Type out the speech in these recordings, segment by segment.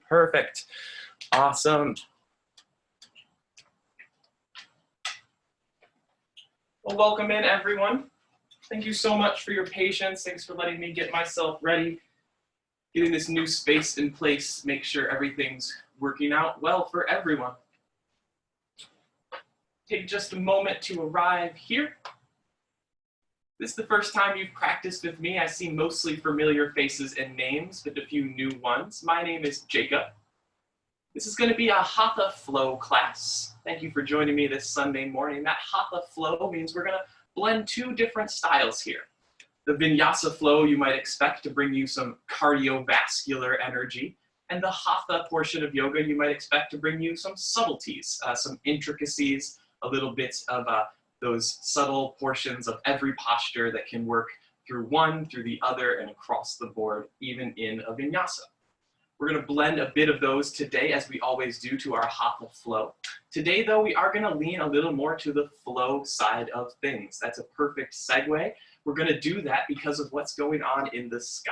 Perfect. Awesome. Well, welcome in, everyone. Thank you so much for your patience. Thanks for letting me get myself ready, getting this new space in place, make sure everything's working out well for everyone. Take just a moment to arrive here. This is the first time you've practiced with me. I see mostly familiar faces and names, but a few new ones. My name is Jacob. This is going to be a Hatha flow class. Thank you for joining me this Sunday morning. That Hatha flow means we're going to blend two different styles here. The Vinyasa flow you might expect to bring you some cardiovascular energy, and the Hatha portion of yoga you might expect to bring you some subtleties, some intricacies, a little bit of those subtle portions of every posture that can work through one, through the other, and across the board, even in a Vinyasa. We're going to blend a bit of those today, as we always do, to our Hatha flow. Today, though, we are going to lean a little more to the flow side of things. That's a perfect segue. We're going to do that because of what's going on in the sky.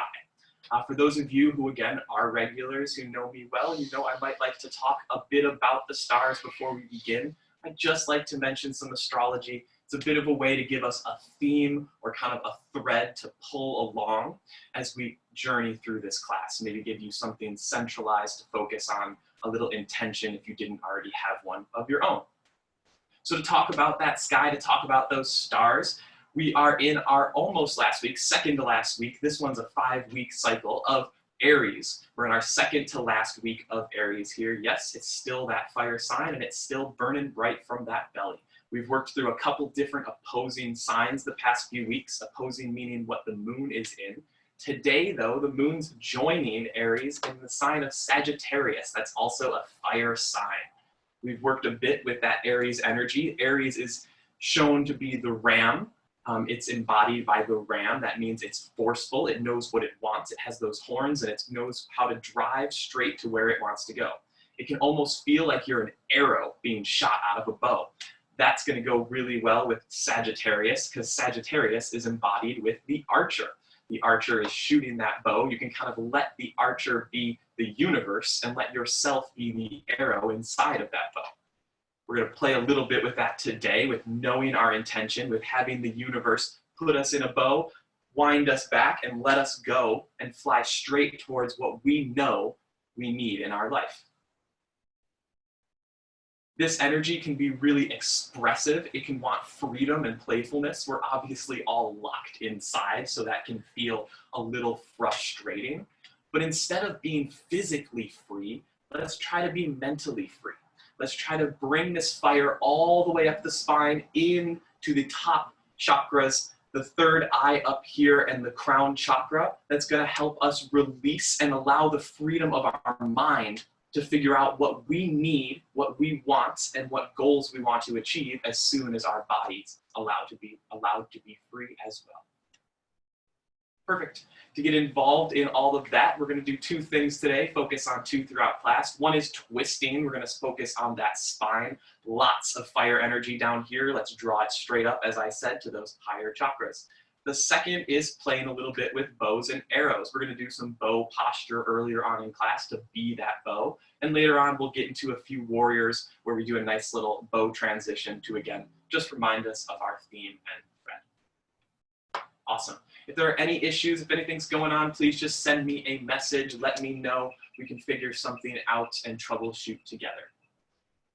For those of you who, again, are regulars, who know me well, you know I might like to talk a bit about the stars before we begin. I'd just like to mention some astrology. It's a bit of a way to give us a theme or kind of a thread to pull along as we journey through this class. Maybe give you something centralized to focus on, a little intention if you didn't already have one of your own. So to talk about that sky, to talk about those stars, we are in our almost last week, second to last week. This one's a 5-week cycle of Aries. We're in our second to last week of Aries here. Yes, it's still that fire sign and it's still burning bright from that belly. We've worked through a couple different opposing signs the past few weeks, opposing meaning what the moon is in. Today, though, the moon's joining Aries in the sign of Sagittarius. That's also a fire sign. We've worked a bit with that Aries energy. Aries is shown to be the ram. It's embodied by the ram. That means it's forceful. It knows what it wants. It has those horns and it knows how to drive straight to where it wants to go. It can almost feel like you're an arrow being shot out of a bow. That's going to go really well with Sagittarius because Sagittarius is embodied with the archer. The archer is shooting that bow. You can kind of let the archer be the universe and let yourself be the arrow inside of that bow. We're going to play a little bit with that today, with knowing our intention, with having the universe put us in a bow, wind us back, and let us go and fly straight towards what we know we need in our life. This energy can be really expressive. It can want freedom and playfulness. We're obviously all locked inside, so that can feel a little frustrating. But instead of being physically free, let's try to be mentally free. Let's try to bring this fire all the way up the spine into the top chakras, the third eye up here and the crown chakra. That's going to help us release and allow the freedom of our mind to figure out what we need, what we want, and what goals we want to achieve as soon as our body's allowed to be free as well. Perfect. To get involved in all of that, we're going to do two things today, focus on two throughout class. One is twisting. We're going to focus on that spine. Lots of fire energy down here. Let's draw it straight up, as I said, to those higher chakras. The second is playing a little bit with bows and arrows. We're going to do some bow posture earlier on in class to be that bow. And later on, we'll get into a few warriors where we do a nice little bow transition to, again, just remind us of our theme and thread. Awesome. If there are any issues, if anything's going on, please just send me a message. Let me know. We can figure something out and troubleshoot together.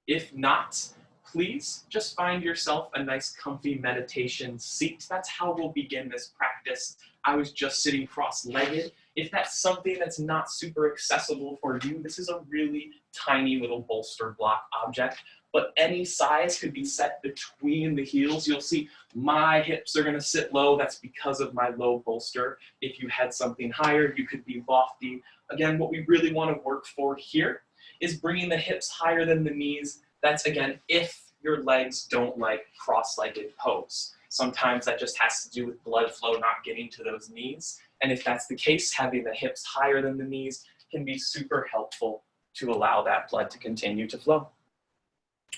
If not, please just find yourself a nice comfy meditation seat. That's how we'll begin this practice. I was just sitting cross-legged. If that's something that's not super accessible for you, this is a really tiny little bolster block object, but any size could be set between the heels. You'll see my hips are going to sit low. That's because of my low bolster. If you had something higher, you could be lofty. Again, what we really want to work for here is bringing the hips higher than the knees. That's, again, if your legs don't like cross-legged pose. Sometimes that just has to do with blood flow not getting to those knees. And if that's the case, having the hips higher than the knees can be super helpful to allow that blood to continue to flow.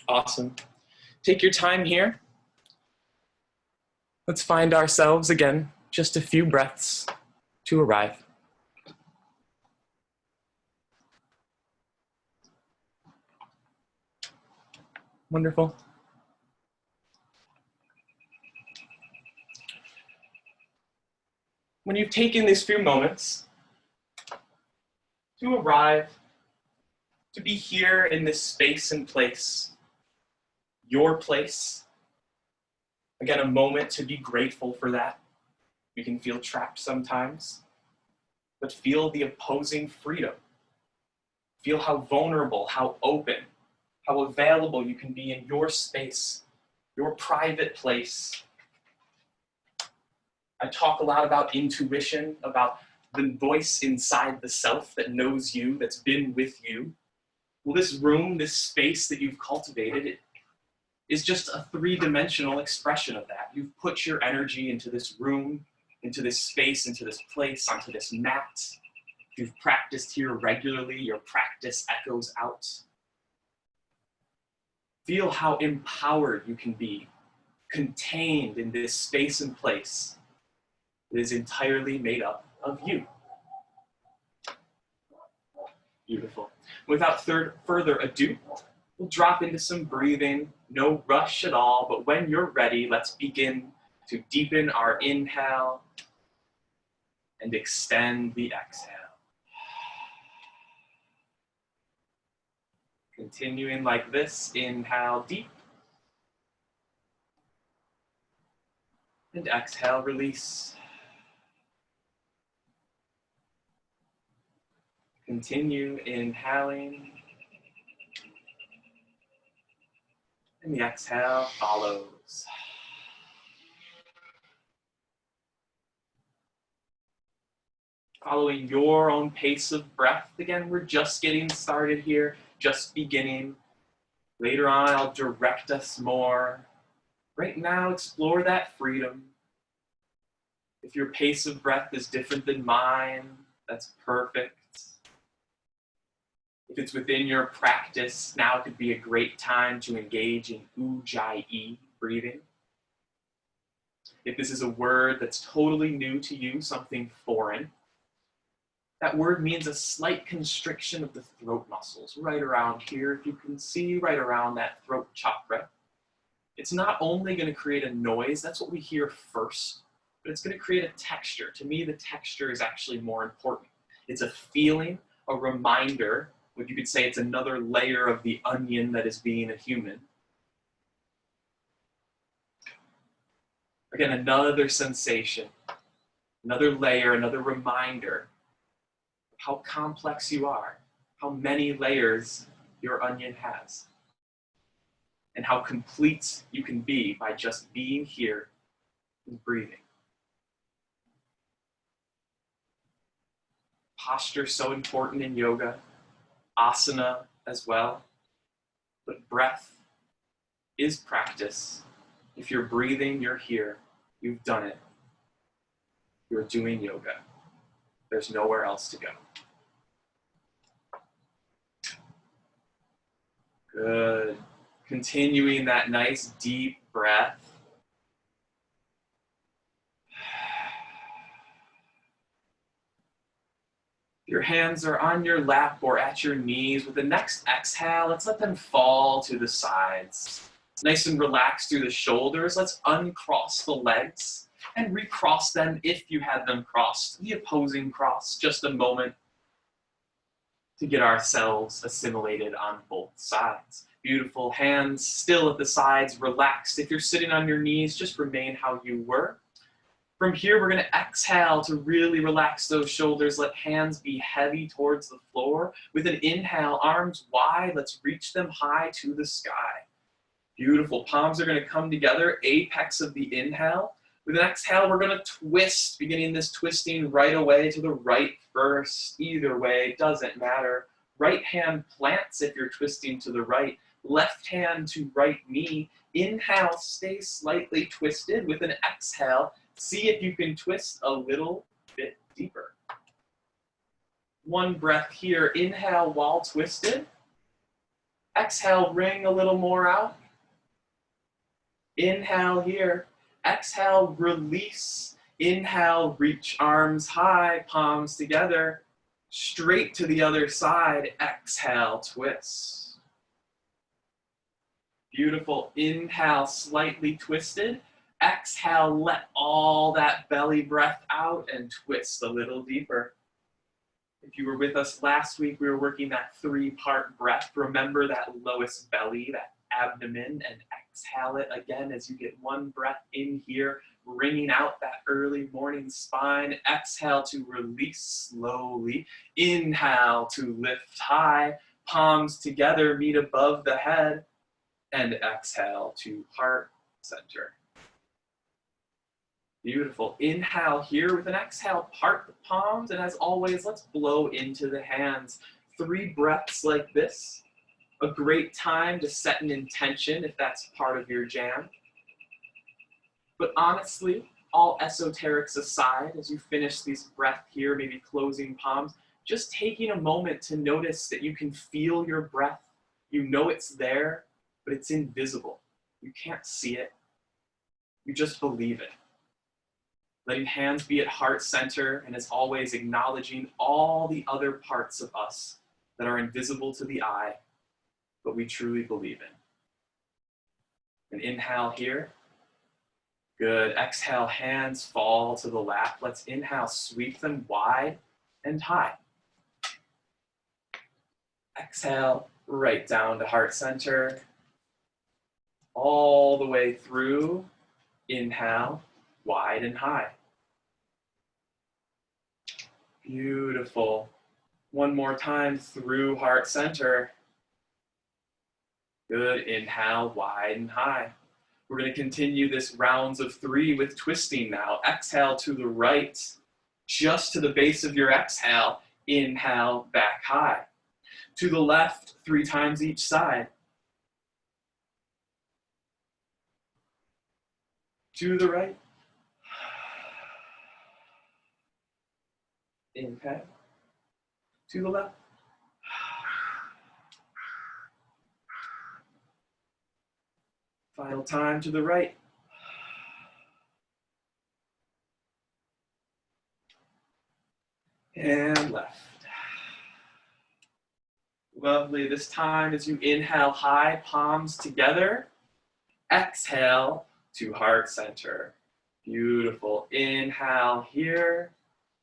Awesome. Take your time here. Let's find ourselves, again, just a few breaths to arrive. Wonderful. When you've taken these few moments to arrive, to be here in this space and place, your place, again, a moment to be grateful for that. We can feel trapped sometimes, but feel the opposing freedom. Feel how vulnerable, how open, how available you can be in your space, your private place. I talk a lot about intuition, about the voice inside the self that knows you, that's been with you. Well, this room, this space that you've cultivated, it is just a three-dimensional expression of that. You've put your energy into this room, into this space, into this place, onto this mat. You've practiced here regularly, your practice echoes out. Feel how empowered you can be, contained in this space and place that is entirely made up of you. Beautiful. Without further ado, we'll drop into some breathing, no rush at all, but when you're ready, let's begin to deepen our inhale and extend the exhale. Continuing like this, inhale deep. And exhale, release. Continue inhaling. And the exhale follows. Following your own pace of breath. Again, we're just getting started here, just beginning. Later on, I'll direct us more. Right now, explore that freedom. If your pace of breath is different than mine, that's perfect. If it's within your practice, now could be a great time to engage in Ujjayi breathing. If this is a word that's totally new to you, something foreign, that word means a slight constriction of the throat muscles, right around here, if you can see, right around that throat chakra. It's not only going to create a noise, that's what we hear first, but it's going to create a texture. To me, the texture is actually more important. It's a feeling, a reminder, what you could say it's another layer of the onion that is being a human. Again, another sensation, another layer, another reminder of how complex you are, how many layers your onion has, and how complete you can be by just being here and breathing. Posture is so important in yoga, asana as well, but breath is practice. If you're breathing, you're here. You've done it. You're doing yoga. There's nowhere else to go. Good. Continuing that nice deep breath. Your hands are on your lap or at your knees. With the next exhale, let's let them fall to the sides. Nice and relaxed through the shoulders. Let's uncross the legs and recross them if you had them crossed. The opposing cross, just a moment to get ourselves assimilated on both sides. Beautiful. Hands still at the sides, relaxed. If you're sitting on your knees, just remain how you were. From here, we're going to exhale to really relax those shoulders. Let hands be heavy towards the floor. With an inhale, arms wide. Let's reach them high to the sky. Beautiful. Palms are going to come together, apex of the inhale. With an exhale, we're going to twist, beginning this twisting right away to the right first. Either way, doesn't matter. Right hand plants if you're twisting to the right. Left hand to right knee. Inhale, stay slightly twisted. With an exhale, see if you can twist a little bit deeper. One breath here. Inhale while twisted. Exhale, ring a little more out. Inhale here. Exhale, release. Inhale, reach arms high, palms together. Straight to the other side. Exhale, twist. Beautiful. Inhale, slightly twisted. Exhale, let all that belly breath out and twist a little deeper. If you were with us last week, we were working that 3-part breath. Remember that lowest belly, that abdomen, and exhale it again as you get one breath in here, wringing out that early morning spine. Exhale to release slowly. Inhale to lift high. Palms together, meet above the head. And exhale to heart center. Beautiful. Inhale here with an exhale, part the palms, and as always, let's blow into the hands. 3 breaths like this. A great time to set an intention if that's part of your jam. But honestly, all esoterics aside, as you finish this breath here, maybe closing palms, just taking a moment to notice that you can feel your breath. You know it's there, but it's invisible. You can't see it. You just believe it. Letting hands be at heart center, and as always, acknowledging all the other parts of us that are invisible to the eye, but we truly believe in. And inhale here. Good. Exhale, hands fall to the lap. Let's inhale, sweep them wide and high. Exhale, right down to heart center. All the way through. Inhale, wide and high. Beautiful. One more time through heart center. Good. Inhale, wide and high. We're going to continue this rounds of 3 with twisting now. Exhale to the right, just to the base of your exhale. Inhale, back high. To the left, 3 times each side. To the right. Inhale. To the left. Final time to the right. And left. Lovely. This time as you inhale high, palms together. Exhale to heart center. Beautiful. Inhale here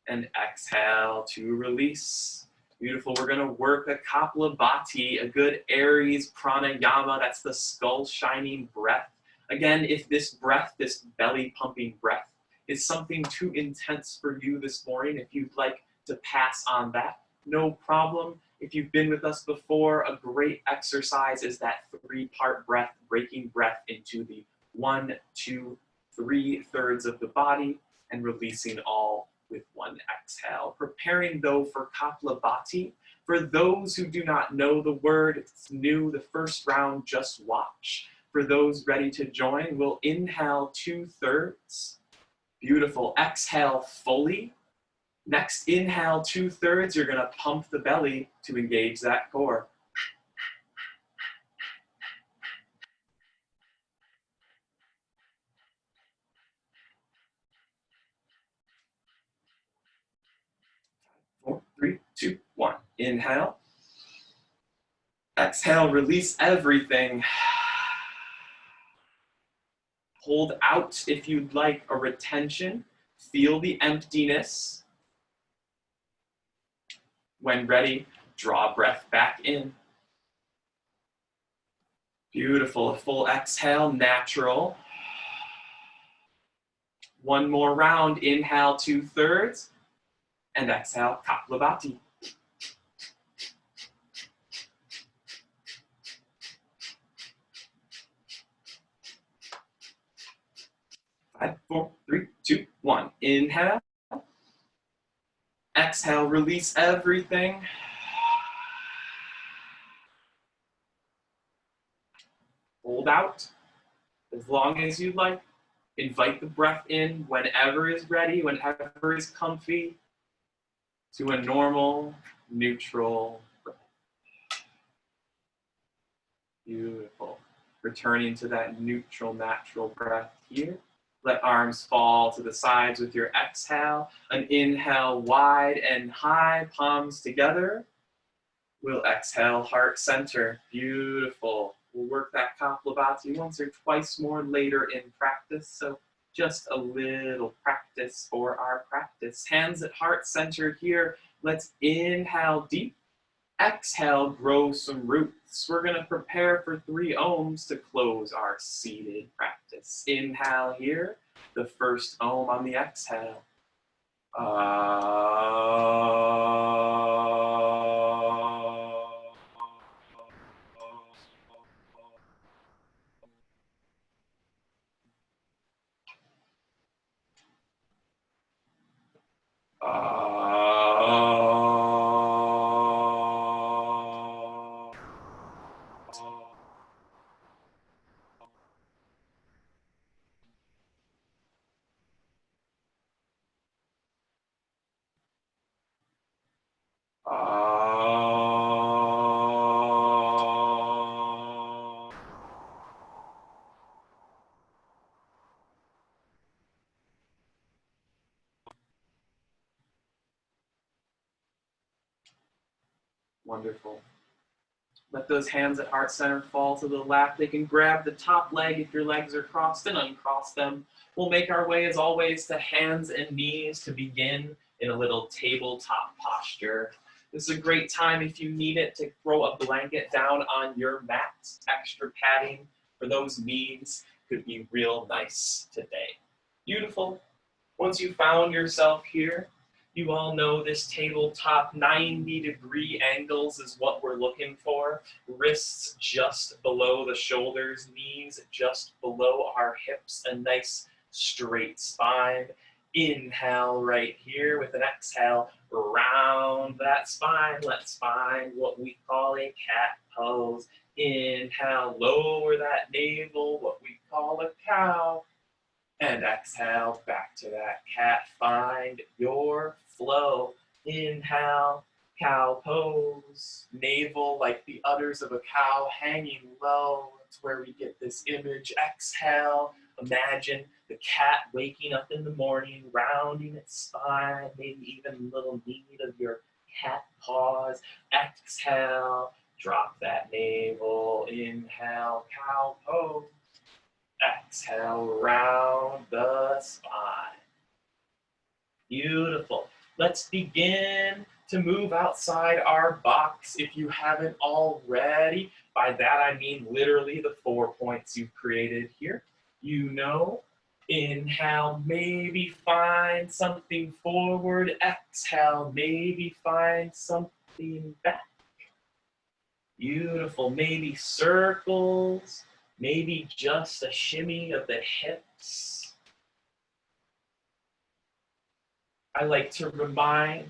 and exhale to release. Beautiful. We're going to work a Kapalabhati, a good Aries pranayama. That's the skull shining breath. Again, if this breath, this belly pumping breath, is something too intense for you this morning, if you'd like to pass on that, no problem. If you've been with us before, a great exercise is that 3-part breath, breaking breath into the 1, 2, 3 thirds of the body and releasing all with one exhale. Preparing though for Kapalabhati. For those who do not know the word, it's new, the first round, just watch. For those ready to join, we'll inhale 2 thirds. Beautiful. Exhale fully. Next inhale 2 thirds, you're gonna pump the belly to engage that core. Four, 3, 2, 1. Inhale. Exhale, release everything. Hold out if you'd like a retention. Feel the emptiness. When ready, draw breath back in. Beautiful. A full exhale, natural. One more round. Inhale 2 thirds. And exhale, Kapalabhati. Five, 4, 3, 2, 1. Inhale. Exhale, release everything. Hold out as long as you'd like. Invite the breath in whenever is ready, whenever is comfy, to a normal, neutral breath. Beautiful. Returning to that neutral, natural breath here. Let arms fall to the sides with your exhale. An inhale wide and high, palms together. We'll exhale, heart center. Beautiful. We'll work that Kapalabhati once or twice more later in practice, so just a little practice for our practice. Hands at heart center here. Let's inhale deep. Exhale, grow some roots. We're going to prepare for 3 ohms to close our seated practice. Inhale here, the first ohm on the exhale. Wonderful. Let those hands at heart center fall to the lap. They can grab the top leg if your legs are crossed and uncross them. We'll make our way, as always, to hands and knees to begin in a little tabletop posture. This is a great time, if you need it, to throw a blanket down on your mat. Extra padding for those knees could be real nice today. Beautiful. Once you found yourself here, you all know this tabletop 90-degree angles is what we're looking for. Wrists just below the shoulders, knees just below our hips, a nice straight spine. Inhale right here with an exhale, round that spine. Let's find what we call a cat pose. Inhale, lower that navel, what we call a cow. And exhale, back to that cat. Find your flow. Inhale, cow pose. Navel like the udders of a cow hanging low. That's where we get this image. Exhale, imagine the cat waking up in the morning, rounding its spine, maybe even a little need of your cat paws. Exhale, drop that navel. Inhale, cow pose. Exhale, round the spine. Beautiful. Let's begin to move outside our box if you haven't already. By that I mean literally the 4 points you've created here. You know, inhale, maybe find something forward. Exhale, maybe find something back. Beautiful. Maybe circles. Maybe just a shimmy of the hips. I like to remind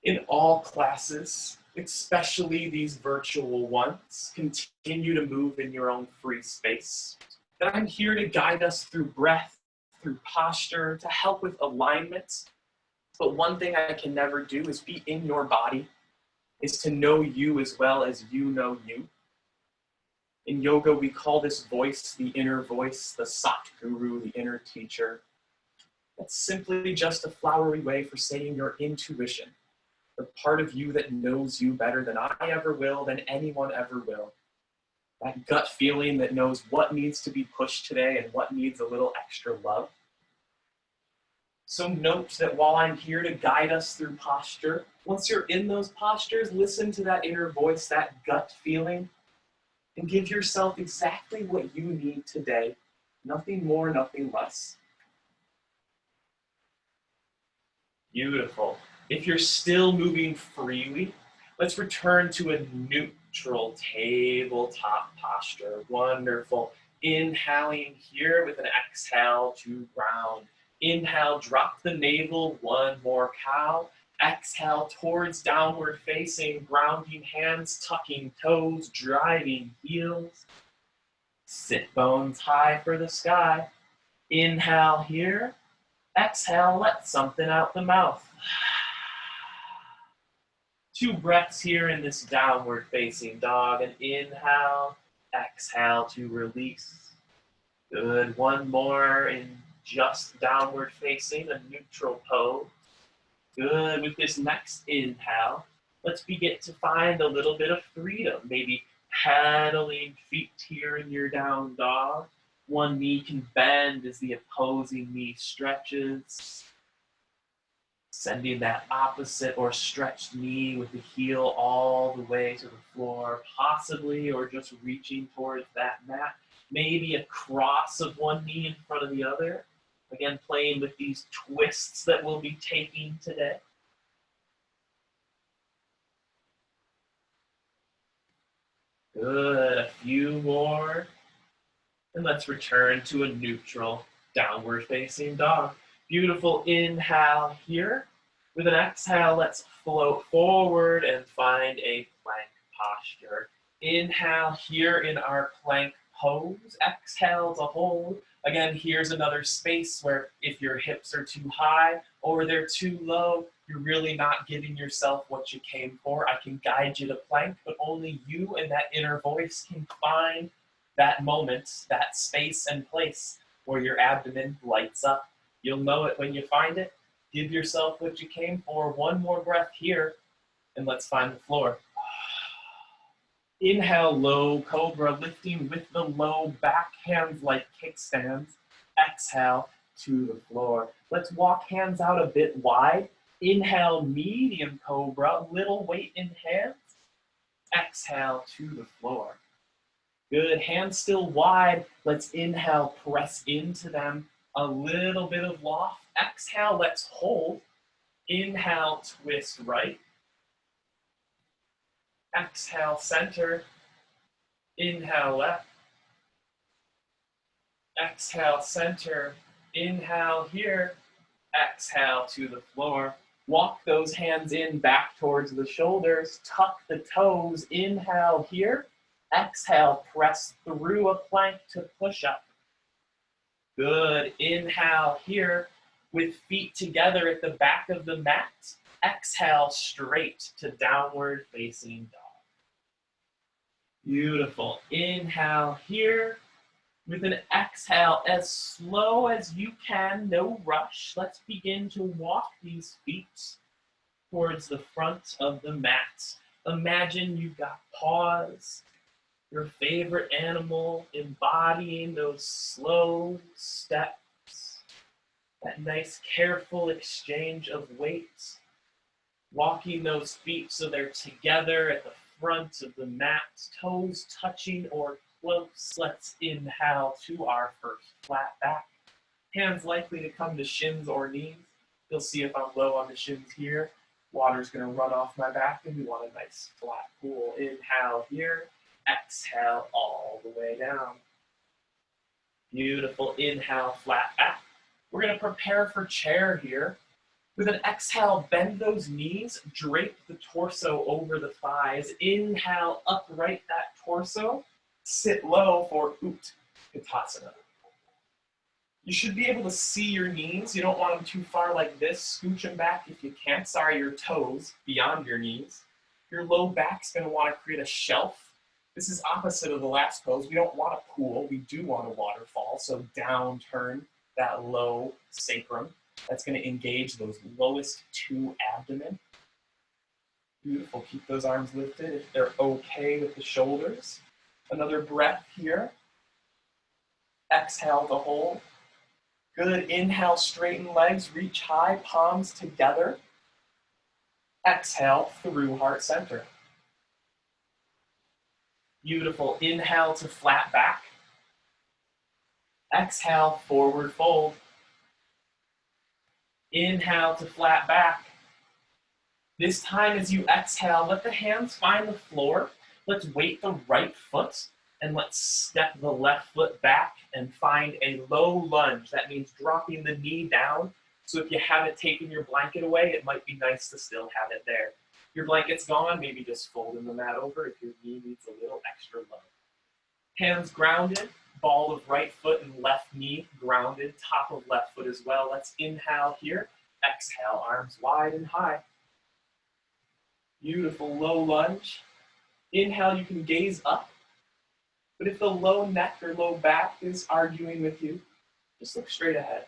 in all classes, especially these virtual ones, continue to move in your own free space. That I'm here to guide us through breath, through posture, to help with alignment. But one thing I can never do is be in your body, is to know you as well as you know you. In yoga, we call this voice the inner voice, the Satguru, the inner teacher. That's simply just a flowery way for saying your intuition, the part of you that knows you better than I ever will, than anyone ever will. That gut feeling that knows what needs to be pushed today and what needs a little extra love. So note that while I'm here to guide us through posture, once you're in those postures, listen to that inner voice, that gut feeling, and give yourself exactly what you need today. Nothing more, nothing less. Beautiful. If you're still moving freely, let's return to a neutral tabletop posture. Wonderful. Inhaling here with an exhale to ground. Inhale, drop the navel, one more cow. Exhale towards downward facing, grounding hands, tucking toes, driving heels. Sit bones high for the sky. Inhale here. Exhale, let something out the mouth. 2 breaths here in this downward facing dog. And inhale, exhale to release. Good. One more in just downward facing, a neutral pose. Good. With this next inhale, let's begin to find a little bit of freedom. Maybe pedaling feet here in your down dog. One knee can bend as the opposing knee stretches. Sending that opposite or stretched knee with the heel all the way to the floor, possibly, or just reaching towards that mat. Maybe a cross of one knee in front of the other. Again, playing with these twists that we'll be taking today. Good, a few more. And let's return to a neutral downward facing dog. Beautiful inhale here. With an exhale, let's float forward and find a plank posture. Inhale here in our plank pose. Exhale to hold. Again, here's another space where if your hips are too high or they're too low, you're really not giving yourself what you came for. I can guide you to plank, but only you and that inner voice can find that moment, that space and place where your abdomen lights up. You'll know it when you find it. Give yourself what you came for. One more breath here, and let's find the floor. Inhale, low cobra, lifting with the low back, hands like kickstands. Exhale to the floor. Let's walk hands out a bit wide. Inhale, medium cobra, little weight in hands. Exhale to the floor. Good, hands still wide. Let's inhale, press into them. A little bit of loft. Exhale, let's hold. Inhale, twist right. Exhale, center. Inhale, left. Exhale, center. Inhale here. Exhale to the floor. Walk those hands in back towards the shoulders. Tuck the toes. Inhale here. Exhale, press through a plank to push up. Good. Inhale here with feet together at the back of the mat. Exhale straight to downward facing dog. Beautiful. Inhale here with an exhale as slow as you can, no rush. Let's begin to walk these feet towards the front of the mat. Imagine you've got paws, your favorite animal, embodying those slow steps, that nice careful exchange of weight, walking those feet so they're together at the front of the mat, toes touching or close. Let's inhale to our first flat back. Hands likely to come to shins or knees. You'll see if I'm low on the shins here, water's gonna run off my back and we want a nice flat pool. Inhale here. Exhale all the way down. Beautiful. Inhale, flat back. We're going to prepare for chair here. With an exhale, bend those knees, drape the torso over the thighs. Inhale, upright that torso. Sit low for Utkatasana. You should be able to see your knees. You don't want them too far like this. Scooch them back if you can. Sorry, your toes beyond your knees. Your low back's going to want to create a shelf. This is opposite of the last pose. We don't want a pool. We do want a waterfall. So down turn that low sacrum. That's going to engage those lowest two abdomen. Beautiful. Keep those arms lifted if they're okay with the shoulders. Another breath here. Exhale to hold. Good. Inhale, straighten legs, reach high, palms together. Exhale through heart center. Beautiful. Inhale to flat back. Exhale, forward fold. Inhale to flat back. This time as you exhale, let the hands find the floor. Let's weight the right foot and let's step the left foot back and find a low lunge. That means dropping the knee down. So if you haven't taken your blanket away, it might be nice to still have it there. Your blanket's gone, maybe just folding the mat over if your knee needs a little extra love. Hands grounded, ball of right foot and left knee grounded, top of left foot as well. Let's inhale here, exhale, arms wide and high. Beautiful low lunge. Inhale, you can gaze up. But if the low neck or low back is arguing with you, just look straight ahead.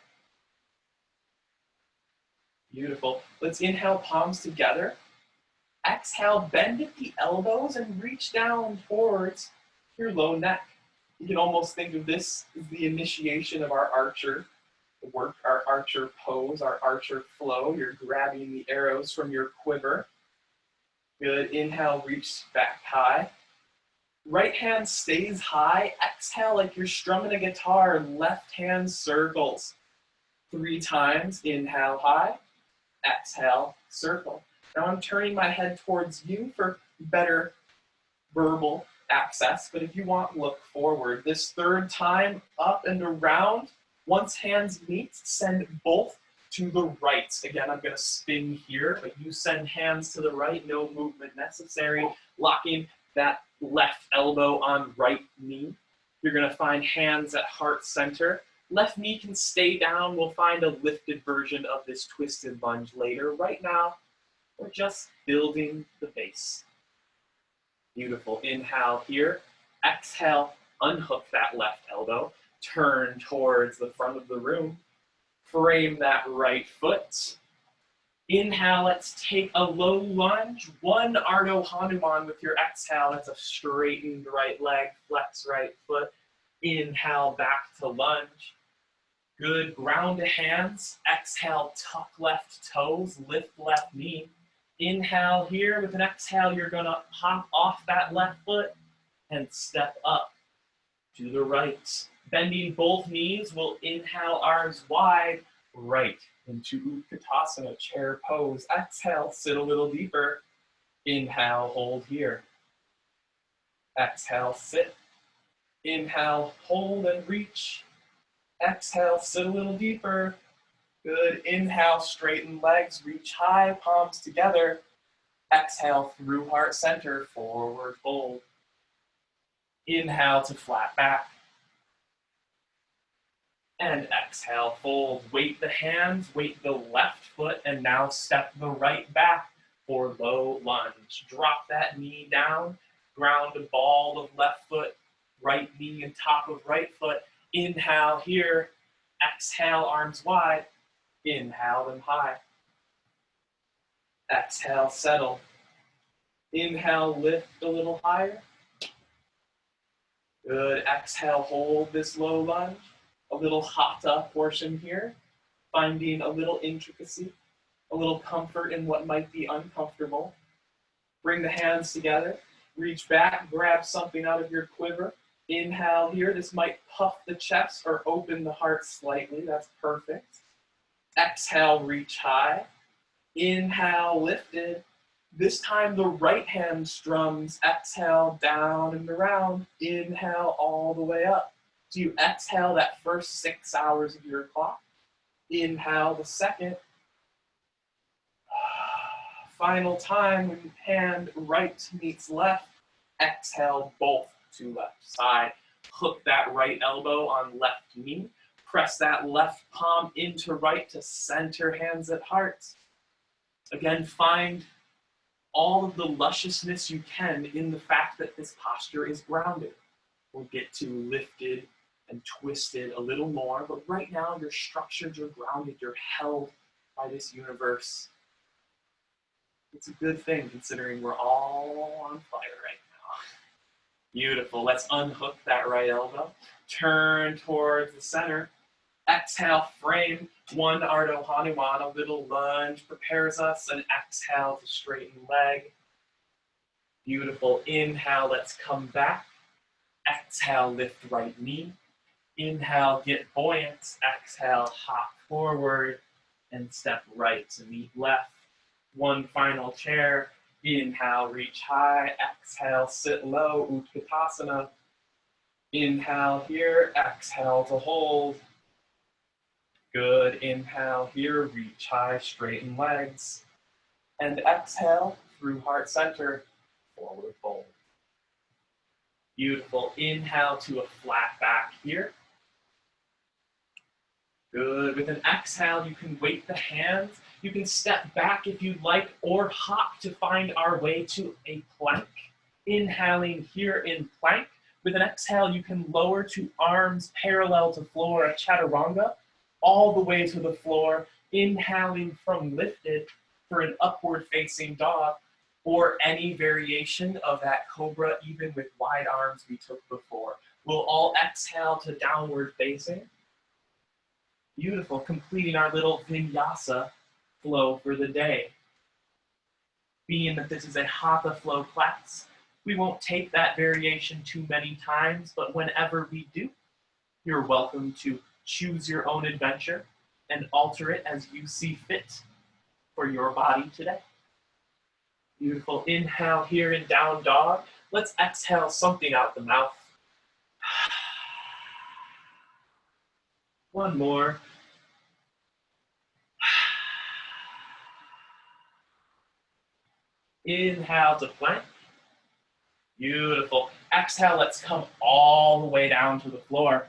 Beautiful. Let's inhale, palms together. Exhale, bend at the elbows and reach down towards your low neck. You can almost think of this as the initiation of our archer work, our archer pose, our archer flow. You're grabbing the arrows from your quiver. Good. Inhale, reach back high. Right hand stays high. Exhale like you're strumming a guitar. Left hand circles 3 times. Inhale high. Exhale, circle. Now I'm turning my head towards you for better verbal access, but if you want, look forward. This 3rd time, up and around. Once hands meet, send both to the right. Again, I'm going to spin here, but you send hands to the right, no movement necessary. Locking that left elbow on right knee. You're going to find hands at heart center. Left knee can stay down. We'll find a lifted version of this twisted lunge later. Right now, we're just building the base. Beautiful. Inhale here. Exhale, unhook that left elbow. Turn towards the front of the room. Frame that right foot. Inhale, let's take a low lunge. 1 Ardha Hanuman with your exhale. That's a straightened right leg, flex right foot. Inhale, back to lunge. Good. Ground to hands. Exhale, tuck left toes, lift left knee. Inhale here. With an exhale, you're going to hop off that left foot and step up to the right. Bending both knees, we'll inhale, arms wide, right into Utkatasana, chair pose. Exhale, sit a little deeper. Inhale, hold here. Exhale, sit. Inhale, hold and reach. Exhale, sit a little deeper. Good. Inhale, straighten legs, reach high, palms together. Exhale through heart center, forward fold. Inhale to flat back. And exhale, fold. Weight the hands, weight the left foot, and now step the right back for low lunge. Drop that knee down, ground a ball of left foot, right knee and top of right foot. Inhale here, exhale, arms wide. Inhale them high. Exhale, settle. Inhale, lift a little higher. Good. Exhale, hold this low lunge. A little Hatha portion here, finding a little intricacy, a little comfort in what might be uncomfortable. Bring the hands together, reach back, grab something out of your quiver. Inhale here, this might puff the chest or open the heart slightly, that's perfect. Exhale, reach high. Inhale, lifted. This time the right hand strums. Exhale, down and around. Inhale, all the way up. So you exhale that first 6 hours of your clock. Inhale the second. Final time when hand right meets left. Exhale both to left side. Hook that right elbow on left knee. Press that left palm into right to center hands at heart. Again, find all of the lusciousness you can in the fact that this posture is grounded. We'll get to lifted and twisted a little more, but right now you're structured, you're grounded, you're held by this universe. It's a good thing considering we're all on fire right now. Beautiful. Let's unhook that right elbow. Turn towards the center. Exhale, frame 1 Ardha Hanuman, a little lunge prepares us, and exhale to straighten leg. Beautiful. Inhale, let's come back. Exhale, lift right knee. Inhale, get buoyant. Exhale, hop forward and step right to meet left. 1 final chair. Inhale, reach high. Exhale, sit low, Utkatasana. Inhale here. Exhale to hold. Good. Inhale here. Reach high, straighten legs. And exhale through heart center, forward fold. Beautiful. Inhale to a flat back here. Good. With an exhale, you can weight the hands. You can step back if you'd like, or hop to find our way to a plank. Inhaling here in plank. With an exhale, you can lower to arms parallel to floor, a chaturanga, all the way to the floor. Inhaling from lifted for an upward facing dog. or any variation of that cobra, even with wide arms we took before. We'll all exhale to downward facing. Beautiful, completing our little vinyasa flow for the day. Being that this is a Hatha flow class, we won't take that variation too many times, but whenever we do, you're welcome to choose your own adventure and alter it as you see fit for your body today. Beautiful. Inhale here in down dog. Let's exhale something out the mouth. One more. Inhale to plank. Beautiful. Exhale, let's come all the way down to the floor.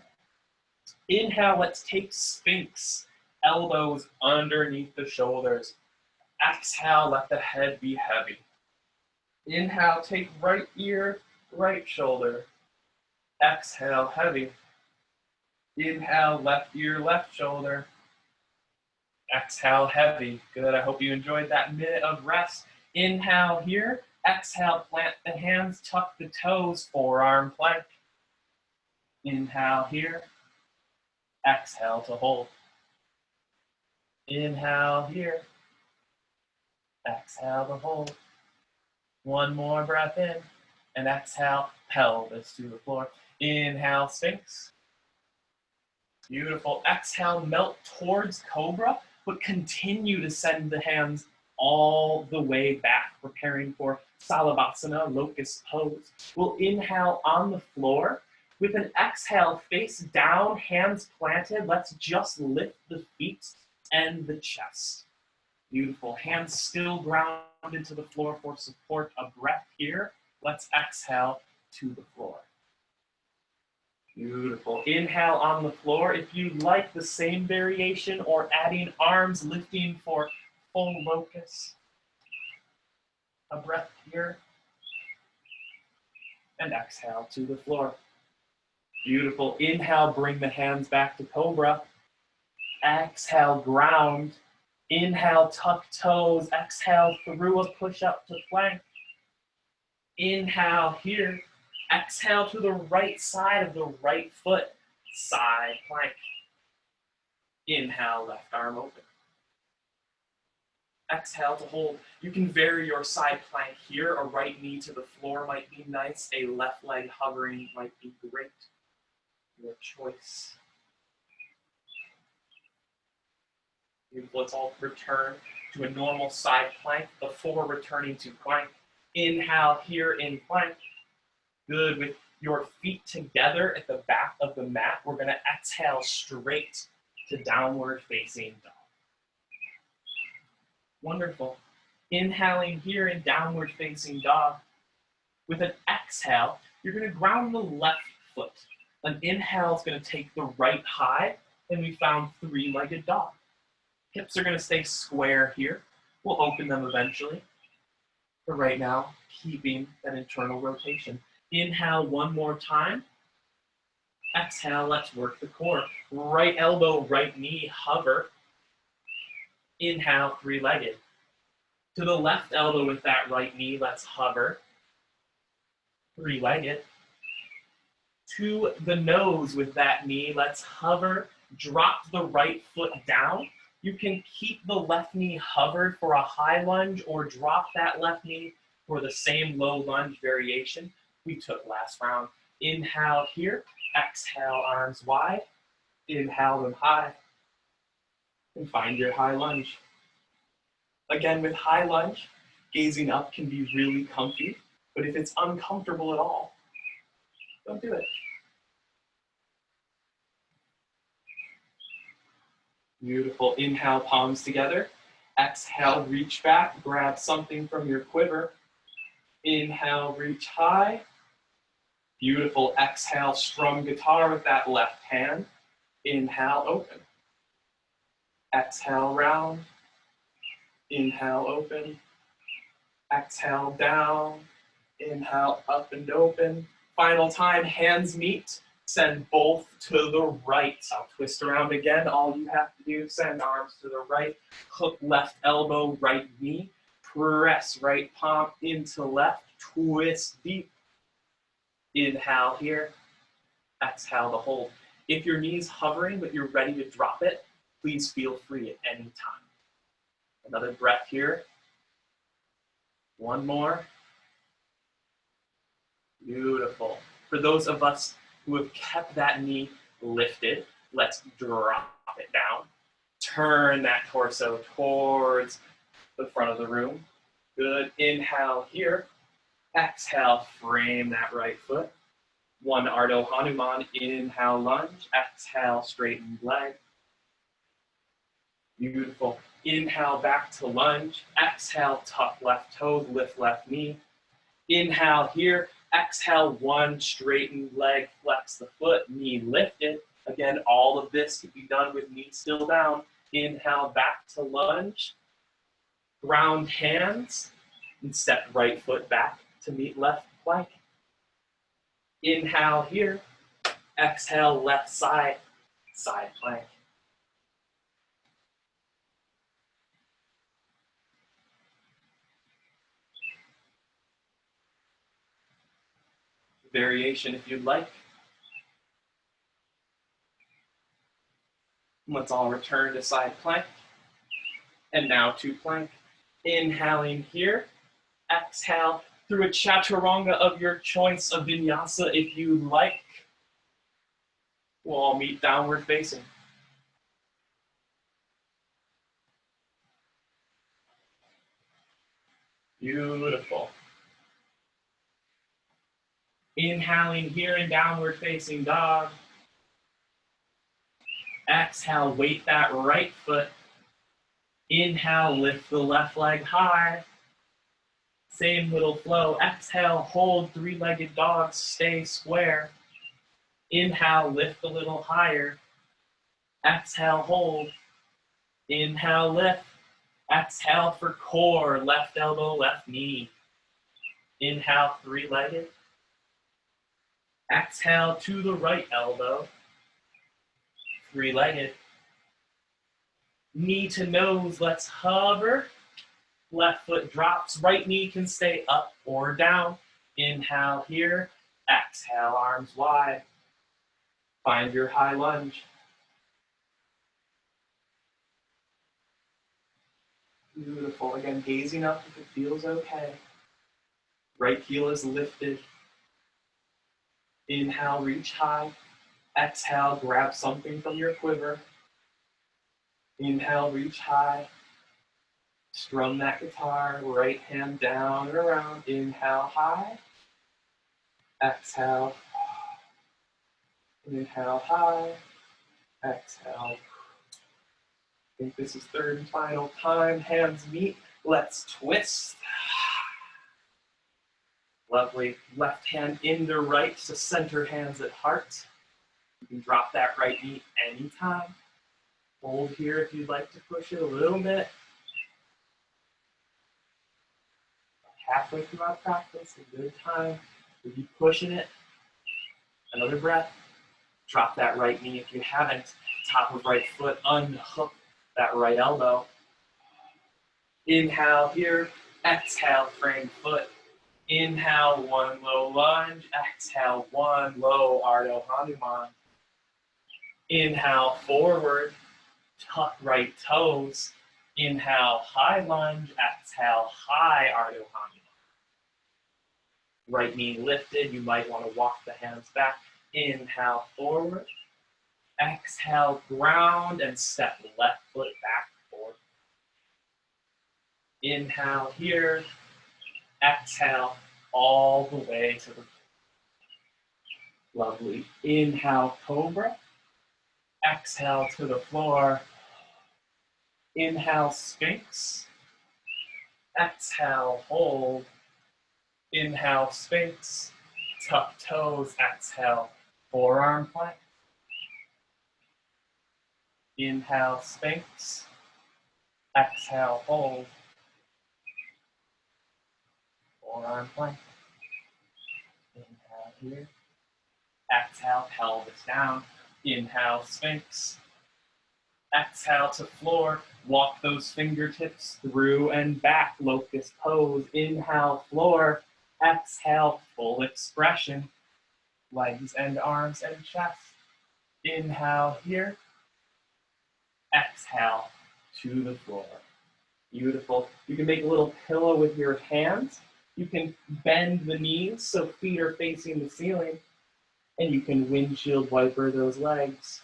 Inhale, let's take Sphinx. Elbows underneath the shoulders. Exhale, let the head be heavy. Inhale, take right ear, right shoulder. Exhale, heavy. Inhale, left ear, left shoulder. Exhale, heavy. Good, I hope you enjoyed that minute of rest. Inhale here. Exhale, plant the hands, tuck the toes, forearm plank. Inhale here. Exhale to hold. Inhale here. Exhale to hold. One more breath in. And exhale, pelvis to the floor. Inhale, Sphinx. Beautiful. Exhale, melt towards Cobra, but continue to send the hands all the way back, preparing for Salavasana, locust pose. We'll inhale on the floor. With an exhale, face down, hands planted. Let's just lift the feet and the chest. Beautiful. Hands still grounded to the floor for support. A breath here. Let's exhale to the floor. Beautiful. Inhale on the floor. If you like the same variation or adding arms, lifting for full locust. A breath here. And exhale to the floor. Beautiful. Inhale, bring the hands back to Cobra. Exhale, ground. Inhale, tuck toes. Exhale, through a push-up to plank. Inhale here. Exhale to the right side of the right foot. Side plank. Inhale, left arm open. Exhale to hold. You can vary your side plank here. A right knee to the floor might be nice. A left leg hovering might be great. Your choice. Beautiful. Let's all return to a normal side plank before returning to plank. Inhale here in plank. Good. With your feet together at the back of the mat, we're going to exhale straight to downward facing dog. Wonderful. Inhaling here in downward facing dog. With an exhale, you're going to ground the left foot. An inhale is going to take the right high, and we found three-legged dog. Hips are going to stay square here. We'll open them eventually. For right now, keeping that internal rotation. Inhale one more time. Exhale, let's work the core. Right elbow, right knee, hover. Inhale, three-legged. To the left elbow with that right knee, let's hover. Three-legged. To the nose with that knee, let's hover. Drop the right foot down. You can keep the left knee hovered for a high lunge or drop that left knee for the same low lunge variation we took last round. Inhale here, exhale arms wide, inhale them high, and find your high lunge. Again, with high lunge, gazing up can be really comfy, but if it's uncomfortable at all, don't do it. Beautiful. Inhale, palms together. Exhale, reach back, grab something from your quiver. Inhale, reach high. Beautiful. Exhale, strum guitar with that left hand. Inhale, open. Exhale, round. Inhale, open. Exhale, down. Inhale, up and open. Final time, hands meet. Send both to the right. I'll twist around again. All you have to do, send arms to the right. Hook left elbow, right knee. Press right palm into left, twist deep. Inhale here, exhale to hold. If your knee's hovering but you're ready to drop it, please feel free at any time. Another breath here. One more. Beautiful. For those of us who have kept that knee lifted, let's drop it down. Turn that torso towards the front of the room. Good. Inhale here. Exhale, frame that right foot. One Ardha Hanuman. Inhale, lunge. Exhale, straighten leg. Beautiful. Inhale, back to lunge. Exhale, tuck left toes, lift left knee. Inhale here. Exhale, one straightened leg, flex the foot, knee lifted. Again, all of this can be done with knee still down. Inhale, back to lunge. Ground hands and step right foot back to meet left plank. Inhale here. Exhale, left side, side plank. Variation if you'd like. Let's all return to side plank. And now to plank. Inhaling here. Exhale through a chaturanga of your choice of vinyasa if you like. We'll all meet downward facing. Beautiful. Inhaling here in downward facing dog. Exhale, weight that right foot. Inhale, lift the left leg high. Same little flow. Exhale, hold three-legged dog, stay square. Inhale, lift a little higher. Exhale, hold. Inhale, lift. Exhale for core, left elbow, left knee. Inhale, three-legged. Exhale to the right elbow. Three-legged. Knee to nose, let's hover. Left foot drops, right knee can stay up or down. Inhale here, exhale, arms wide. Find your high lunge. Beautiful. Again, gazing up if it feels okay. Right heel is lifted. Inhale, reach high. Exhale, grab something from your quiver. Inhale, reach high. Strum that guitar, right hand down and around. Inhale, high. Exhale. Inhale, high. Exhale. I think this is third and final time. Hands meet. Let's twist. Lovely. Left hand into right to center hands at heart. You can drop that right knee anytime. Hold here if you'd like to push it a little bit. Halfway through our practice, a good time. We'll be pushing it. Another breath. Drop that right knee if you haven't. Top of right foot, unhook that right elbow. Inhale here. Exhale, frame foot. Inhale, one low lunge. Exhale, one low Ardha Hanuman. Inhale, forward. Tuck right toes. Inhale, high lunge. Exhale, high Ardha Hanuman. Right knee lifted. You might want to walk the hands back. Inhale, forward. Exhale, ground and step left foot back forward. Inhale here. Exhale all the way to the floor. Lovely. Inhale, cobra. Exhale to the floor. Inhale, sphinx. Exhale, hold. Inhale, sphinx. Tuck toes. Exhale, forearm plank. Inhale, sphinx. Exhale, hold. Forearm plank. Inhale here. Exhale, pelvis down. Inhale, sphinx. Exhale to floor. Walk those fingertips through and back, locust pose. Inhale, floor. Exhale, full expression. Legs and arms and chest. Inhale here. Exhale to the floor. Beautiful. You can make a little pillow with your hands. You can bend the knees so feet are facing the ceiling. And you can windshield wiper those legs.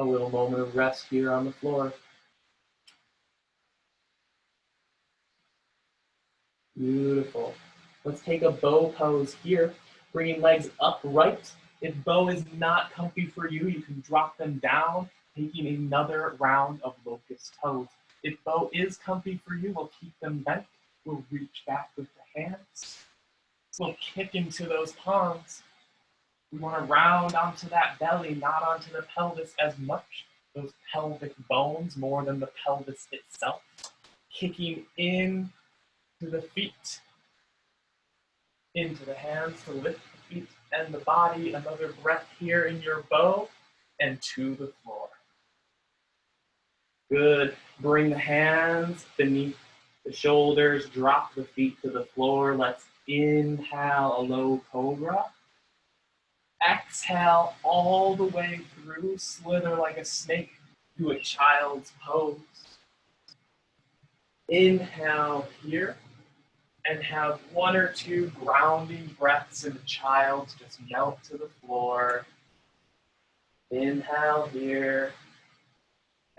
A little moment of rest here on the floor. Beautiful. Let's take a bow pose here, bringing legs upright. If bow is not comfy for you, you can drop them down, taking another round of locust toes. If bow is comfy for you, we'll keep them bent. We'll reach back with the hands. We'll kick into those palms. We want to round onto that belly, not onto the pelvis as much. Those pelvic bones more than the pelvis itself. Kicking in to the feet, into the hands to lift the feet and the body. Another breath here in your bow and to the floor. Good. Bring the hands beneath the shoulders. Drop the feet to the floor. Let's inhale a low cobra. Exhale all the way through. Slither like a snake to a child's pose. Inhale here. And have one or two grounding breaths in the child's. Just melt to the floor. Inhale here.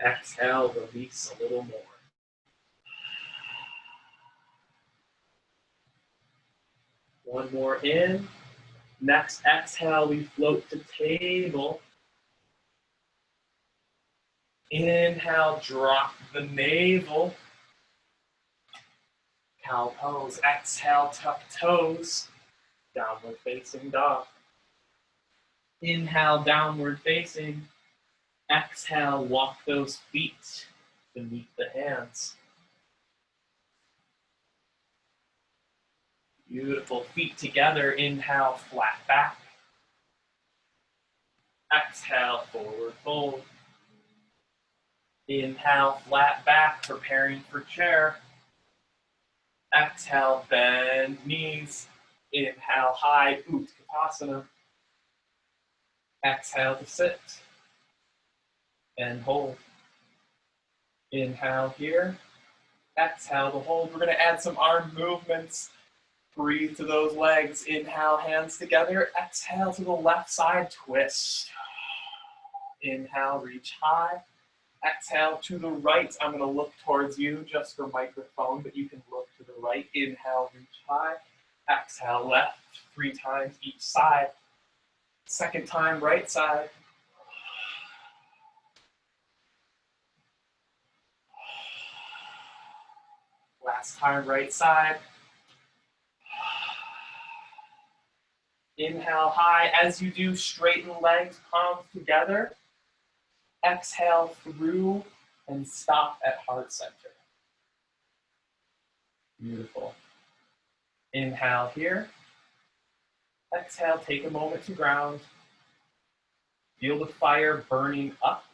Exhale, release a little more. One more in. Next exhale, we float to table. Inhale, drop the navel. Cow pose. Exhale, tuck toes. Downward facing dog. Inhale, downward facing. Exhale, walk those feet beneath the hands. Beautiful. Feet together. Inhale, flat back. Exhale, forward fold. Inhale, flat back, preparing for chair. Exhale, bend knees. Inhale, high Utkatasana. Exhale to sit and hold. Inhale here. Exhale to hold. We're going to add some arm movements. Breathe to those legs. Inhale, hands together. Exhale to the left side, twist. Inhale, reach high. Exhale to the right. I'm going to look towards you just for microphone, but you can look to the right. Inhale, reach high. Exhale, left. 3 times each side. Second time, right side. Last time, right side. Inhale high. As you do, straighten legs, palms together. Exhale through and stop at heart center. Beautiful. Inhale here. Exhale, take a moment to ground. Feel the fire burning up.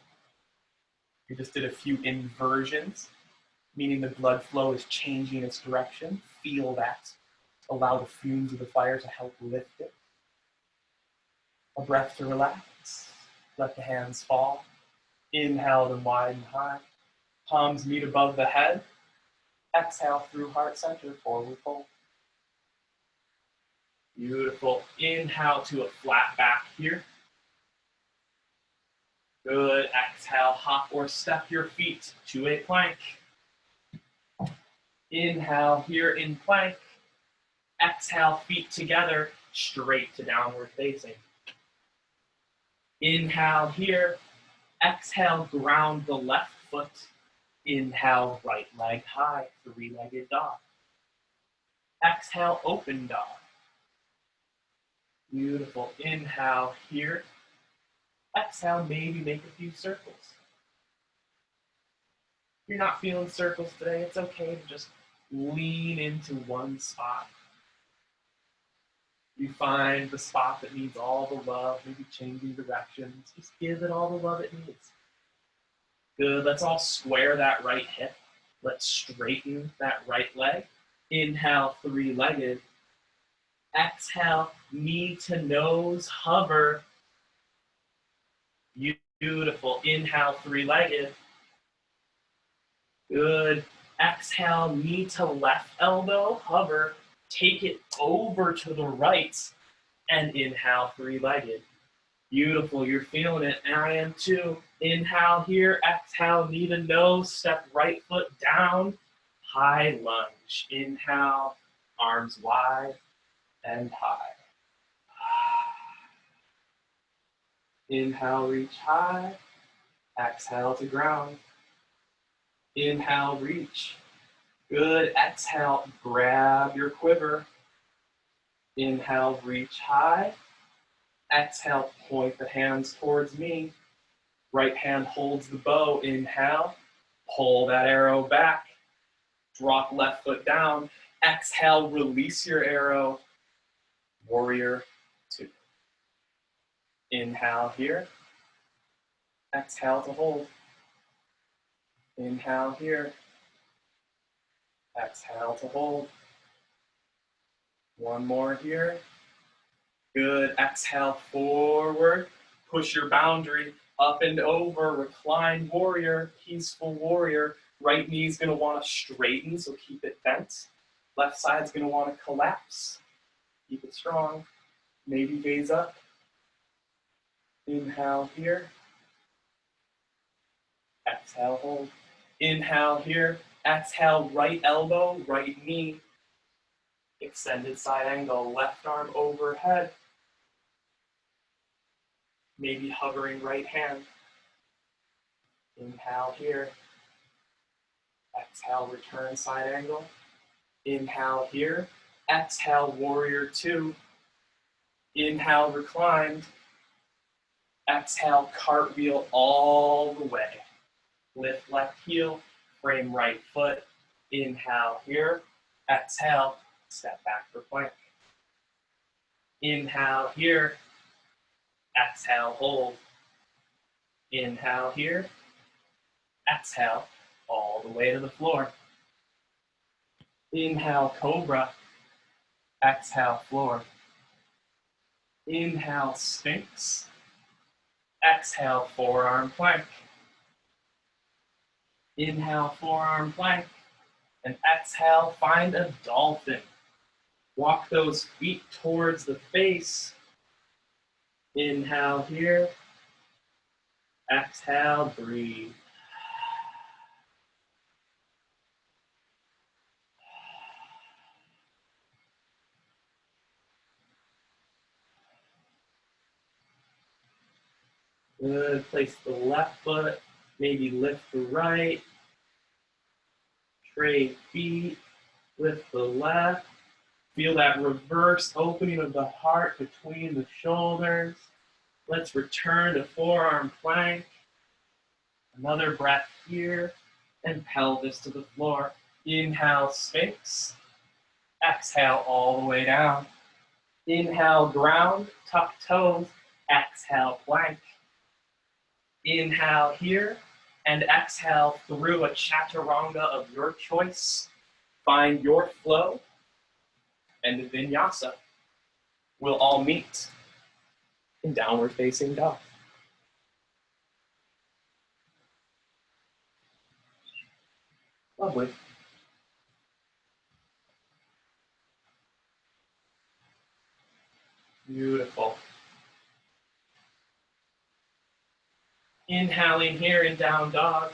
We just did a few inversions, meaning the blood flow is changing its direction. Feel that. Allow the fumes of the fire to help lift it. A breath to relax. Let the hands fall. Inhale and widen high. Palms meet above the head. Exhale through heart center, forward fold. Beautiful. Inhale to a flat back here. Good. Exhale, hop or step your feet to a plank. Inhale here in plank. Exhale, feet together, straight to downward facing. Inhale here. Exhale, ground the left foot. Inhale, right leg high, 3-legged dog. Exhale, open dog. Beautiful. Inhale here. Exhale, maybe make a few circles. If you're not feeling circles today, it's okay to just lean into one spot. You find the spot that needs all the love, maybe changing directions. Just give it all the love it needs. Good, let's all square that right hip. Let's straighten that right leg. Inhale, three-legged. Exhale, knee to nose, hover. Beautiful. Inhale, three-legged. Good. Exhale, knee to left elbow, hover. Take it over to the right and inhale, three-legged. Beautiful, you're feeling it, and I am too. Inhale here, exhale, knee to nose, step right foot down, high lunge. Inhale, arms wide and high. Inhale, reach high. Exhale to ground. Inhale, reach. Good. Exhale, grab your quiver. Inhale, reach high. Exhale, point the hands towards me. Right hand holds the bow. Inhale, pull that arrow back. Drop left foot down. Exhale, release your arrow. Warrior two. Inhale here. Exhale to hold. Inhale here. Exhale to hold. One more here. Good. Exhale forward. Push your boundary up and over. Reclined warrior. Peaceful warrior. Right knee is going to want to straighten, so keep it bent. Left side is going to want to collapse. Keep it strong. Maybe gaze up. Inhale here. Exhale, hold. Inhale here. Exhale, right elbow, right knee. Extended side angle, left arm overhead. Maybe hovering right hand. Inhale here. Exhale, return side angle. Inhale here. Exhale, warrior two. Inhale, reclined. Exhale, cartwheel all the way. Lift left heel, frame right foot. Inhale here. Exhale, step back for plank. Inhale here. Exhale, hold. Inhale here. Exhale, all the way to the floor. Inhale, cobra. Exhale, floor. Inhale, sphinx. Exhale, forearm plank. Inhale, forearm plank. And exhale, find a dolphin. Walk those feet towards the face. Inhale here. Exhale, breathe. Good. Place the left foot. Maybe lift the right. Trade feet. Lift the left. Feel that reverse opening of the heart between the shoulders. Let's return to forearm plank. Another breath here. And pelvis to the floor. Inhale, sphinx. Exhale all the way down. Inhale, ground, tuck toes. Exhale, plank. Inhale here, and exhale through a chaturanga of your choice. Find your flow, and the vinyasa will all meet in downward facing dog. Lovely. Beautiful. Inhaling here in down dog,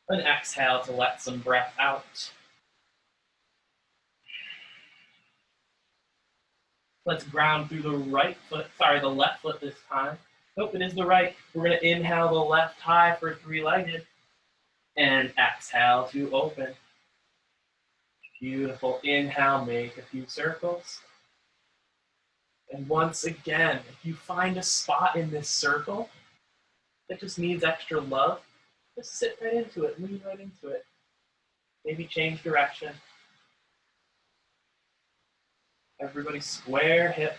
and exhale to let some breath out. Let's ground through the the left foot this time. Nope, it is the right. We're gonna inhale the left high for three-legged, and exhale to open. Beautiful. Inhale, make a few circles. And once again, if you find a spot in this circle that just needs extra love, just sit right into it, lean right into it. Maybe change direction. Everybody square hip.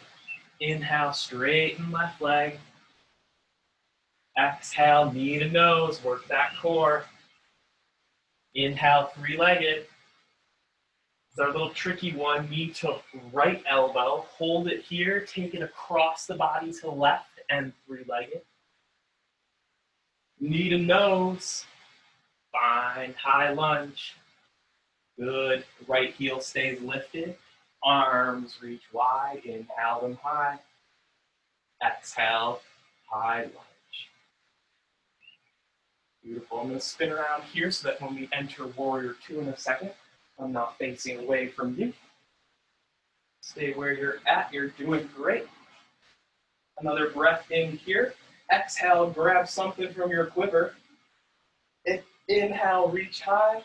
Inhale, straighten left leg. Exhale, knee to nose, work that core. Inhale, three-legged. It's our little tricky one, knee to right elbow. Hold it here, take it across the body to left and three-legged. Knee to nose, find high lunge. Good, right heel stays lifted. Arms reach wide, inhale them high. Exhale, high lunge. Beautiful. I'm going to spin around here so that when we enter warrior two in a second, I'm not facing away from you. Stay where you're at. You're doing great. Another breath in here. Exhale, grab something from your quiver. Inhale, reach high.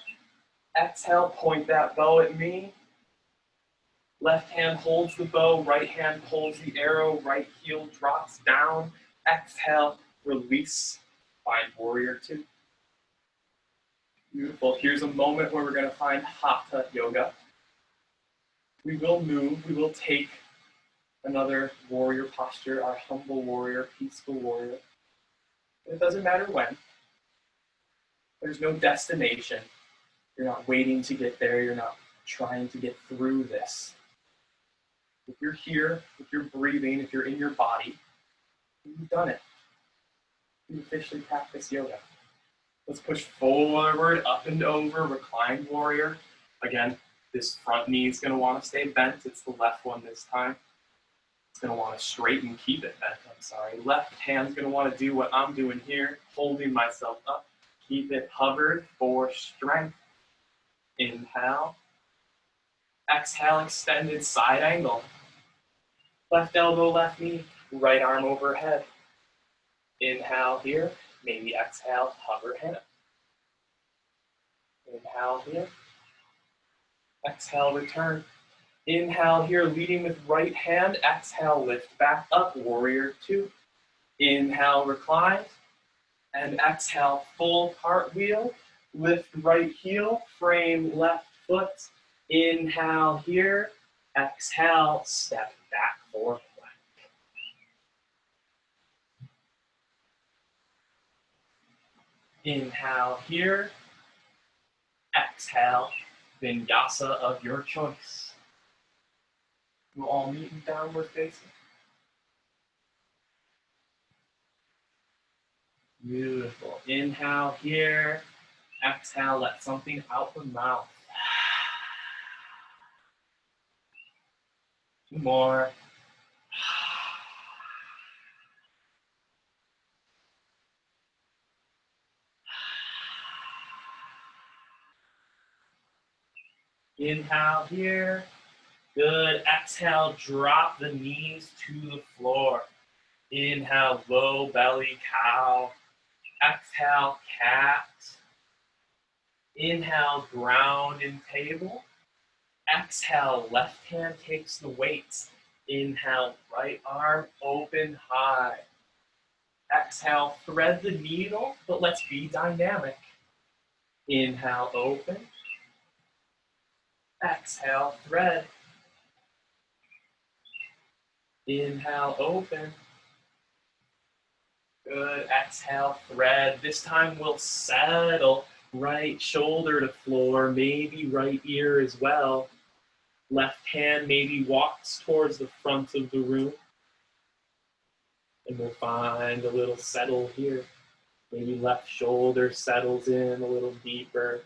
Exhale, point that bow at me. Left hand holds the bow, right hand pulls the arrow, right heel drops down. Exhale, release. Find warrior two. Beautiful. Here's a moment where we're going to find Hatha yoga. We will move. We will take another warrior posture, our humble warrior, peaceful warrior. It doesn't matter when. There's no destination. You're not waiting to get there. You're not trying to get through this. If you're here, if you're breathing, if you're in your body, you've done it. You've officially practiced yoga. Let's push forward, up and over, reclined warrior. Again, this front knee is going to want to stay bent. It's the left one this time. It's going to want to straighten, keep it bent, I'm sorry. Left hand's going to want to do what I'm doing here, holding myself up. Keep it hovered for strength. Inhale. Exhale, extended side angle. Left elbow, left knee, right arm overhead. Inhale here, maybe exhale, hover hand. Inhale here. Exhale, return. Inhale here, leading with right hand. Exhale, lift back up, warrior two. Inhale, recline. And exhale, full cartwheel. Lift right heel, frame left foot. Inhale here. Exhale, step back for plank. Inhale here. Exhale, vinyasa of your choice. We'll all meet in downward facing. Beautiful. Inhale here. Exhale, let something out the mouth. Two more. Inhale here. Good. Exhale, drop the knees to the floor. Inhale, low belly cow. Exhale, cat. Inhale, ground and table. Exhale, left hand takes the weights. Inhale, right arm open high. Exhale, thread the needle, but let's be dynamic. Inhale, open. Exhale, thread. Inhale, open. Good. Exhale, thread. This time we'll settle. Right shoulder to floor, maybe right ear as well. Left hand maybe walks towards the front of the room. And we'll find a little settle here. Maybe left shoulder settles in a little deeper.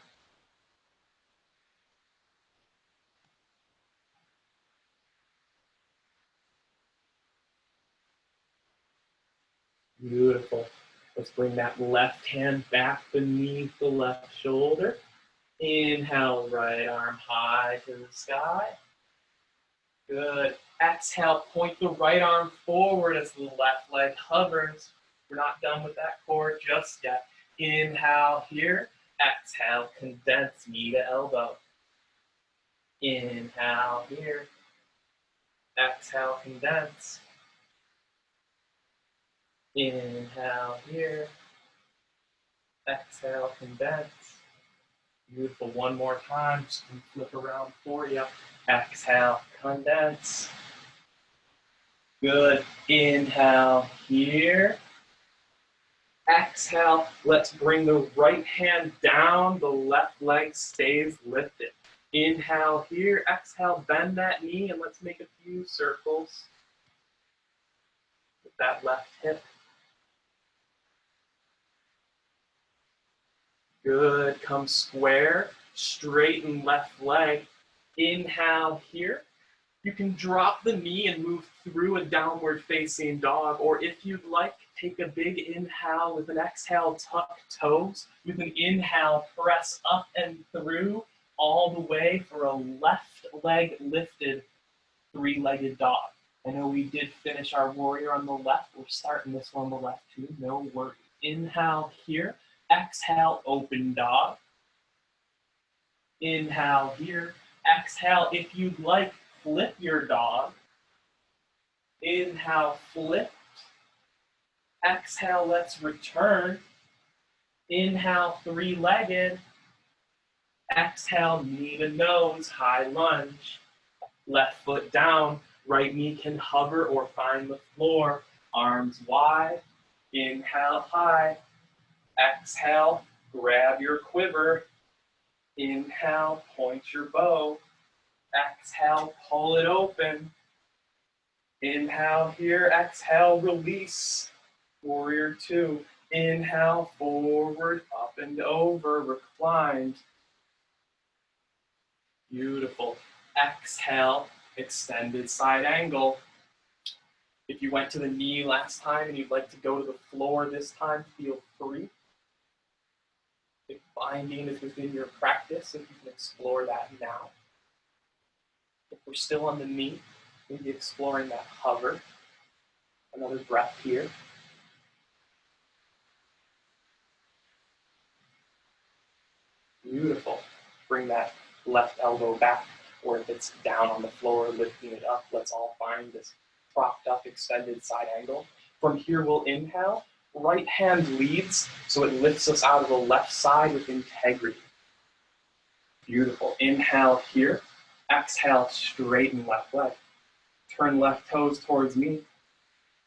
Beautiful. Let's bring that left hand back beneath the left shoulder. Inhale, right arm high to the sky. Good. Exhale, point the right arm forward as the left leg hovers. We're not done with that core just yet. Inhale here. Exhale, condense knee to elbow. Inhale here. Exhale, condense. Inhale here. Exhale, condense. Beautiful. One more time. Just flip around for you. Exhale, condense. Good. Inhale here. Exhale, let's bring the right hand down, the left leg stays lifted. Inhale here, exhale, bend that knee, and let's make a few circles with that left hip. Good, come square, straighten left leg. Inhale here. You can drop the knee and move through a downward facing dog, or if you'd like, take a big inhale with an exhale, tuck toes. With an inhale, press up and through all the way for a left leg lifted three-legged dog. I know we did finish our warrior on the left. We're starting this one on the left too, no worries. Inhale here, exhale, open dog. Inhale here, exhale, if you'd like, flip your dog. Inhale, flip. Exhale, let's return. Inhale, three-legged. Exhale, knee to nose, high lunge. Left foot down, right knee can hover or find the floor. Arms wide. Inhale, high. Exhale, grab your quiver. Inhale, point your bow. Exhale, pull it open. Inhale here, exhale, release. Warrior two. Inhale, forward, up and over, reclined. Beautiful. Exhale, extended side angle. If you went to the knee last time and you'd like to go to the floor this time, feel free. If binding is within your practice, if you can explore that now. If we're still on the knee, maybe exploring that hover. Another breath here. Beautiful. Bring that left elbow back, or if it's down on the floor, lifting it up. Let's all find this propped up extended side angle. From here, we'll inhale. Right hand leads, so it lifts us out of the left side with integrity. Beautiful. Inhale here. Exhale, straighten left leg. Turn left toes towards me.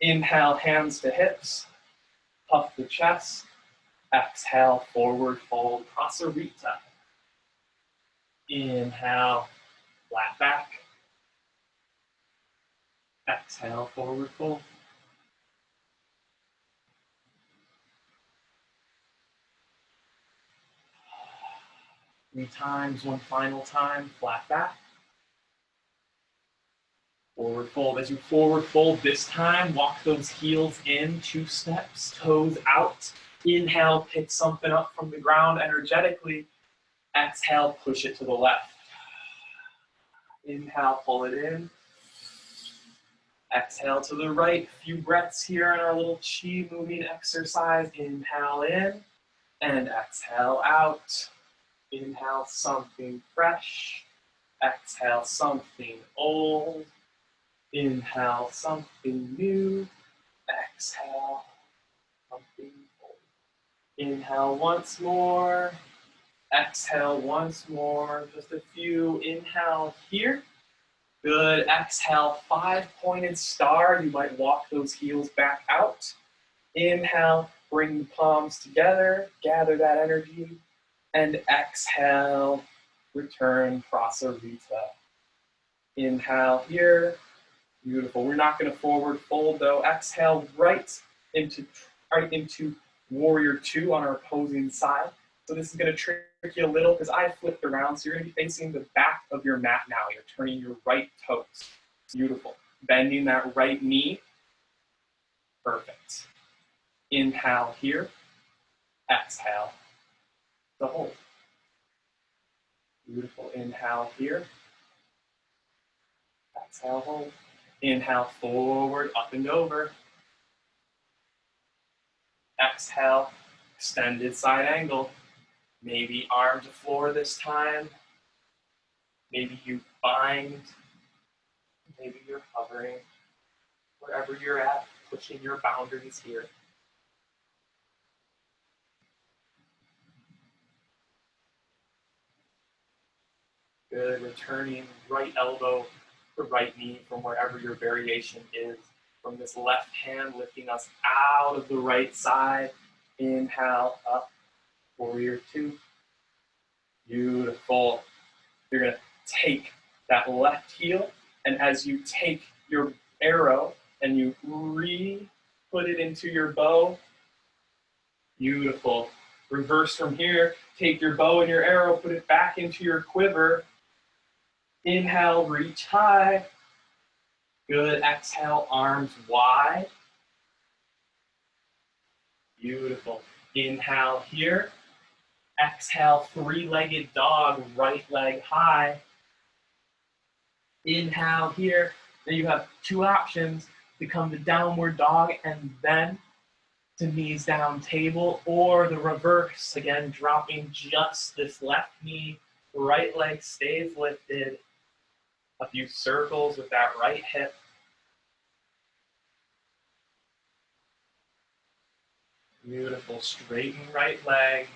Inhale, hands to hips. Puff the chest. Exhale, forward fold, Prasarita. Inhale, flat back. Exhale, forward fold. 3 times, one final time, flat back. Forward fold. As you forward fold this time, walk those heels in, 2 steps, toes out. Inhale, pick something up from the ground energetically. Exhale, push it to the left. Inhale, pull it in. Exhale to the right. A few breaths here in our little chi moving exercise. Inhale in and exhale out. Inhale, something fresh. Exhale, something old. Inhale, something new. Exhale, something old. Inhale once more. Exhale once more. Just a few. Inhale here. Good. Exhale, 5-pointed star. You might walk those heels back out. Inhale, bring the palms together. Gather that energy. And exhale, return Prasarita. Inhale here. Beautiful. We're not going to forward fold though. Exhale right into warrior two on our opposing side. So this is going to trick you a little because I flipped around. So you're going to be facing the back of your mat now. You're turning your right toes. Beautiful. Bending that right knee. Perfect. Inhale here. Exhale. The hold. Beautiful. Inhale here. Exhale, hold. Inhale, forward, up and over. Exhale, extended side angle. Maybe arm to floor this time. Maybe you bind. Maybe you're hovering. Wherever you're at, pushing your boundaries here. Good, returning right elbow to right knee from wherever your variation is. From this left hand, lifting us out of the right side. Inhale, up, warrior two. Beautiful. You're gonna take that left heel, and as you take your arrow and you put it into your bow, beautiful. Reverse from here, take your bow and your arrow, put it back into your quiver. Inhale, reach high. Good, exhale, arms wide. Beautiful. Inhale here. Exhale, three-legged dog, right leg high. Inhale here. Then you have two options to come to downward dog and then to knees down table, or the reverse, again, dropping just this left knee, right leg stays lifted. A few circles with that right hip. Beautiful, straighten right leg,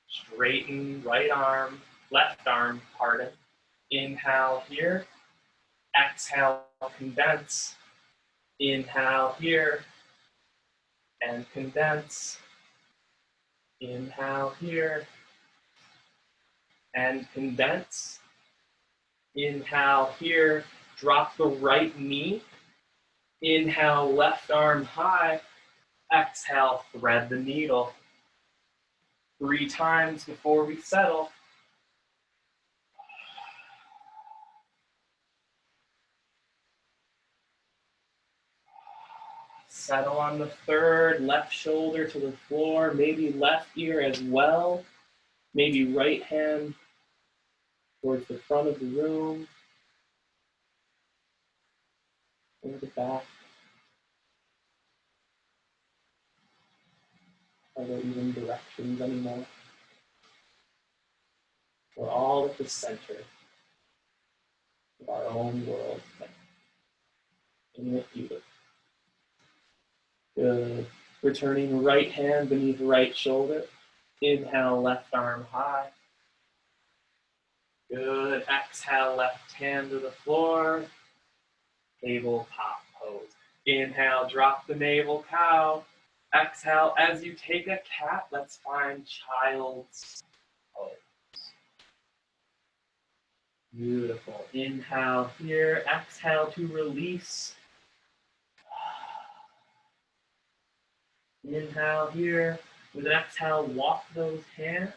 straighten right arm, left arm, pardon. Inhale here, exhale, condense. Inhale here, and condense. Inhale here, and condense. Inhale here, drop the right knee. Inhale, left arm high. Exhale, thread the needle. 3 times before we settle. Settle on the third, left shoulder to the floor, maybe left ear as well. Maybe right hand towards the front of the room or the back. Are there even directions anymore? We're all at the center of our own world. Isn't it beautiful? Good. Returning right hand beneath right shoulder. Inhale, left arm high. Good. Exhale, left hand to the floor. Tabletop pose. Inhale, drop the navel cow. Exhale, as you take a cat, let's find child's pose. Beautiful. Inhale here. Exhale to release. Inhale here. With an exhale, walk those hands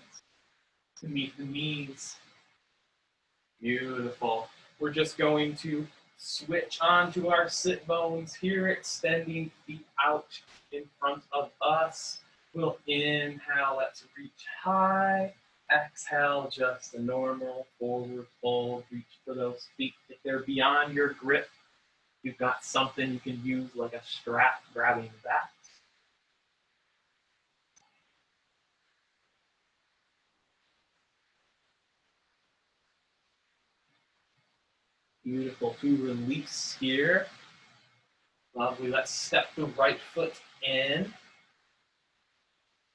to meet the knees. Beautiful. We're just going to switch on to our sit bones here, extending feet out in front of us. We'll inhale, let's reach high. Exhale, just a normal forward fold. Reach for those feet. If they're beyond your grip, you've got something you can use like a strap grabbing that. Beautiful. To release here. Lovely. Let's step the right foot in.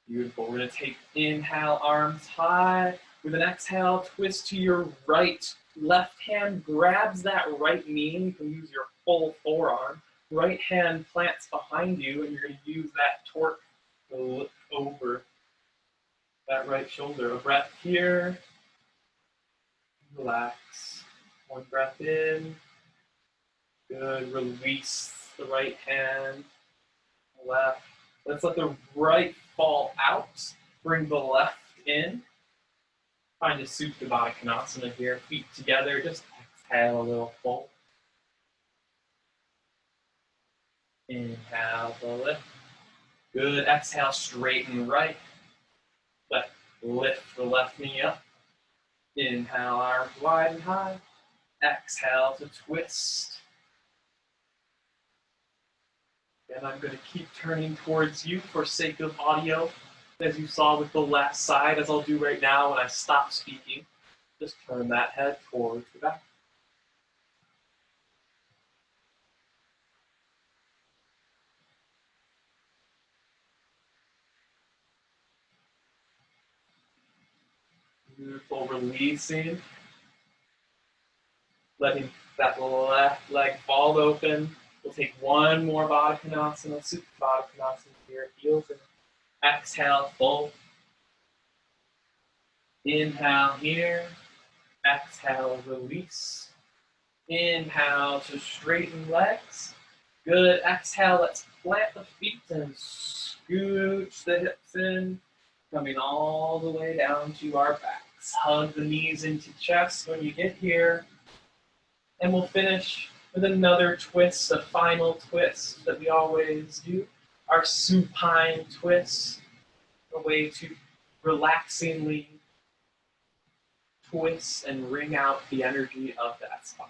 Beautiful. We're going to take inhale, arms high. With an exhale, twist to your right. Left hand grabs that right knee. You can use your full forearm. Right hand plants behind you, and you're going to use that torque to lift over that right shoulder. A breath here. Relax. One breath in. Good. Release the right hand. Left. Let's let the right fall out. Bring the left in. Find a Supta Baddha Konasana here. Feet together. Just exhale a little fold. Inhale the lift. Good. Exhale, straighten right. Lift the left knee up. Inhale, arms wide and high. Exhale to twist. And I'm going to keep turning towards you for sake of audio, as you saw with the left side, as I'll do right now when I stop speaking. Just turn that head towards the back. Beautiful, releasing. Letting that left leg fall open. We'll take one more Baddha Konasana, Supta Baddha Konasana here, heels in. Exhale, fold. Inhale here. Exhale, release. Inhale to straighten legs. Good. Exhale, let's plant the feet and scooch the hips in, coming all the way down to our backs. Hug the knees into chest when you get here. And we'll finish with another twist, a final twist that we always do. Our supine twist, a way to relaxingly twist and wring out the energy of that spine.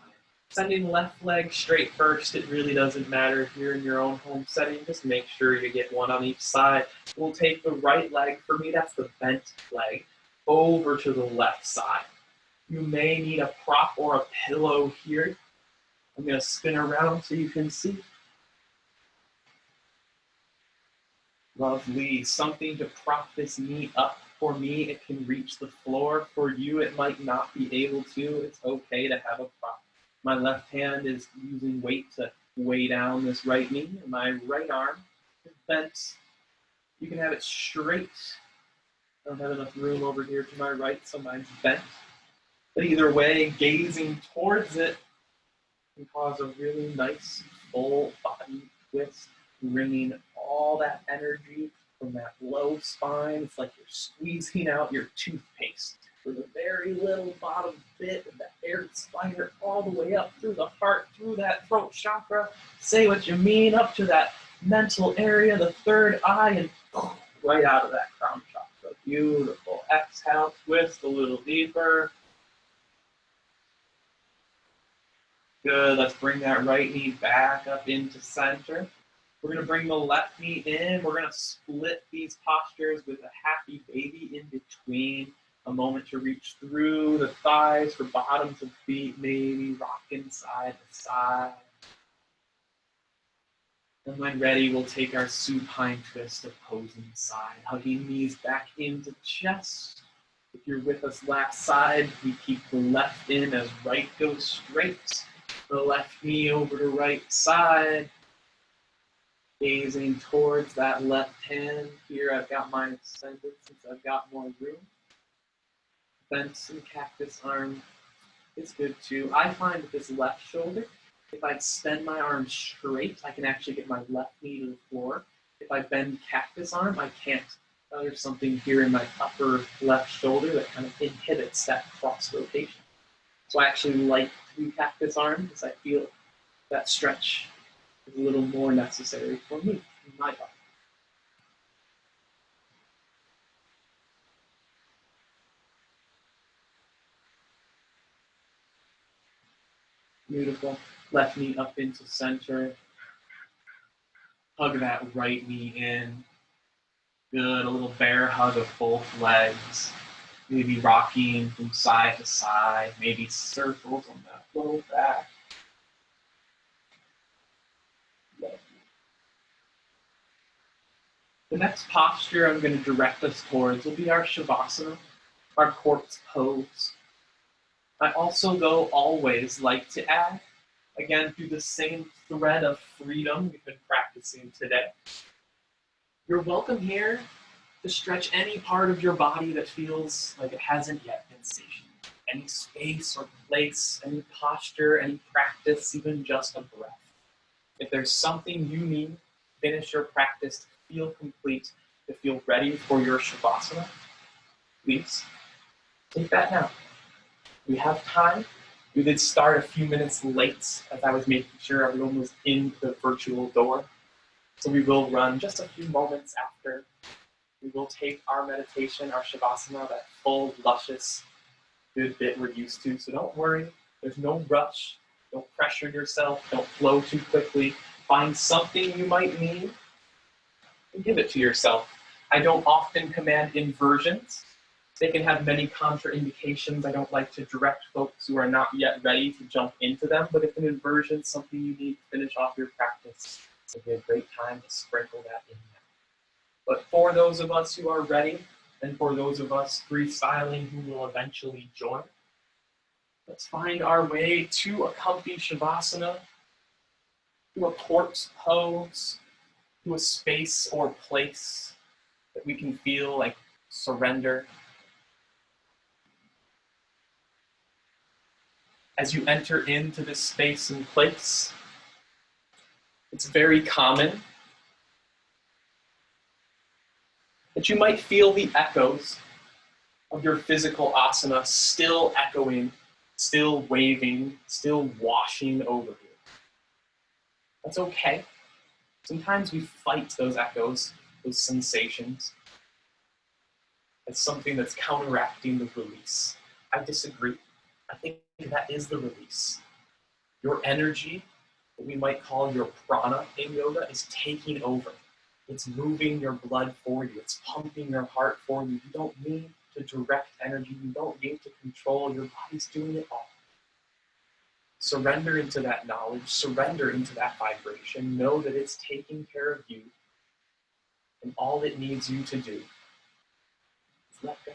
Sending left leg straight first. It really doesn't matter if you're in your own home setting. Just make sure you get one on each side. We'll take the right leg, for me that's the bent leg, over to the left side. You may need a prop or a pillow here. I'm going to spin around so you can see. Lovely. Something to prop this knee up. For me, it can reach the floor. For you, it might not be able to. It's okay to have a prop. My left hand is using weight to weigh down this right knee, and my right arm is bent. You can have it straight. I don't have enough room over here to my right, so mine's bent. But either way, gazing towards it can cause a really nice full body twist, bringing all that energy from that low spine. It's like you're squeezing out your toothpaste for the very little bottom bit of that air spider all the way up through the heart, through that throat chakra. Say what you mean, up to that mental area, the third eye, and right out of that crown chakra. Beautiful. Exhale, twist a little deeper. Good. Let's bring that right knee back up into center. We're going to bring the left knee in. We're going to split these postures with a happy baby in between. A moment to reach through the thighs for bottoms of feet, maybe rocking side to side. And when ready, we'll take our supine twist, opposing side. Hugging knees back into chest. If you're with us last side, we keep the left in as right goes straight. The left knee over to right side. Gazing towards that left hand. Here I've got mine extended since I've got more room. Bent and cactus arm is good too. I find with this left shoulder, if I extend my arm straight, I can actually get my left knee to the floor. If I bend cactus arm, I can't. There's something here in my upper left shoulder that kind of inhibits that cross rotation. So I actually like to do cactus arm because I feel that stretch is a little more necessary for me in my body. Beautiful. Left knee up into center. Hug that right knee in. Good. A little bear hug of both legs. Maybe rocking from side to side. Maybe circles on that low back. The next posture I'm going to direct us towards will be our Shavasana, our corpse pose. I also, though, always like to add, again, through the same thread of freedom we've been practicing today, you're welcome here to stretch any part of your body that feels like it hasn't yet been satiated. Any space or place, any posture, any practice, even just a breath. If there's something you need, finish your practice to feel complete, to feel ready for your Shavasana, please take that now. We have time. We did start a few minutes late as I was making sure everyone was in the virtual door. So we will run just a few moments after. We will take our meditation, our Shavasana, that full, luscious, good bit we're used to. So don't worry. There's no rush. Don't pressure yourself. Don't flow too quickly. Find something you might need and give it to yourself. I don't often command inversions. They can have many contraindications. I don't like to direct folks who are not yet ready to jump into them, but if an inversion is something you need to finish off your practice, it'll be a great time to sprinkle that in there. But for those of us who are ready, and for those of us freestyling who will eventually join, let's find our way to a comfy Shavasana, to a corpse pose, to a space or place that we can feel like surrender. As you enter into this space and place, it's very common that you might feel the echoes of your physical asana still echoing, still waving, still washing over you. That's okay. Sometimes we fight those echoes, those sensations. It's something that's counteracting the release. I disagree. I think that is the release. Your energy, what we might call your prana in yoga, is taking over. It's moving your blood for you. It's pumping your heart for you. You don't need to direct energy. You don't need to control. Your body's doing it all. Surrender into that knowledge. Surrender into that vibration. Know that it's taking care of you. And all it needs you to do is let go.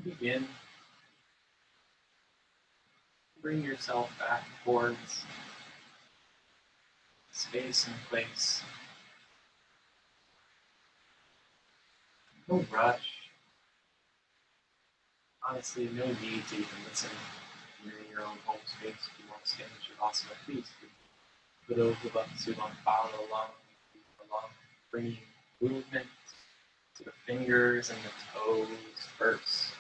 Begin. Bring yourself back towards space and place. No rush. Honestly, no need to even listen. You're in your own home space. If you want to stand Shavasana, please do. For those of us who want to follow along, bringing movement to the fingers and the toes first.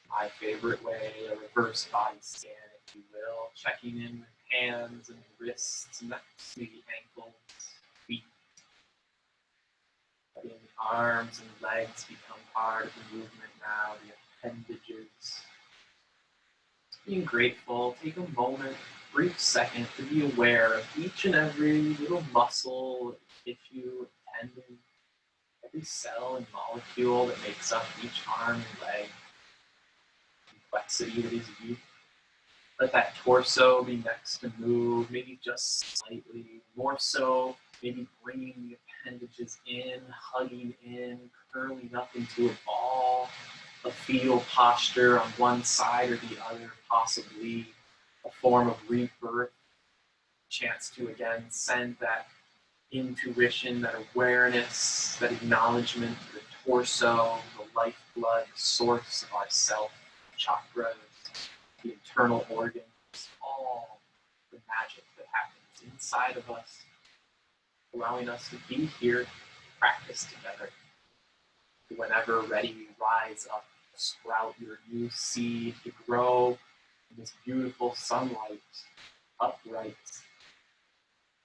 My favorite way, a reverse body scan, if you will, checking in with hands and wrists, necks, maybe ankles, feet. Letting the arms and legs become part of the movement now, the appendages. Being grateful, take a moment, brief second to be aware of each and every little muscle, tissue, tendon, every cell and molecule that makes up each arm and leg. Complexity that is you. Let that torso be next to move, maybe just slightly. More so, maybe bringing the appendages in, hugging in, curling up into a ball, a fetal posture on one side or the other, possibly a form of rebirth, chance to again send that intuition, that awareness, that acknowledgement to the torso, the lifeblood, the source of our self, chakras, the internal organs, all the magic that happens inside of us, allowing us to be here, practice together. Whenever ready, rise up, sprout your new seed to grow in this beautiful sunlight, upright,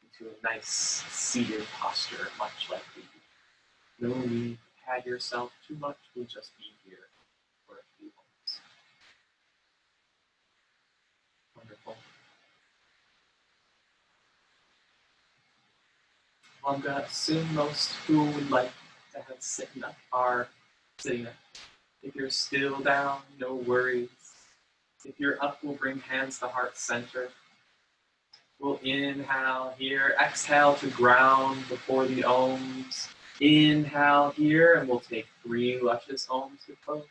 into a nice seated posture, much like we do. No need to pad yourself too much, we'll just be here for a few moments. Wonderful. Well, I'm going to assume most who would like to have sitting up are sitting up. If you're still down, no worries. If you're up, we'll bring hands to heart center. We'll inhale here, exhale to ground before the ohms. Inhale here, and we'll take 3 luscious ohms to close.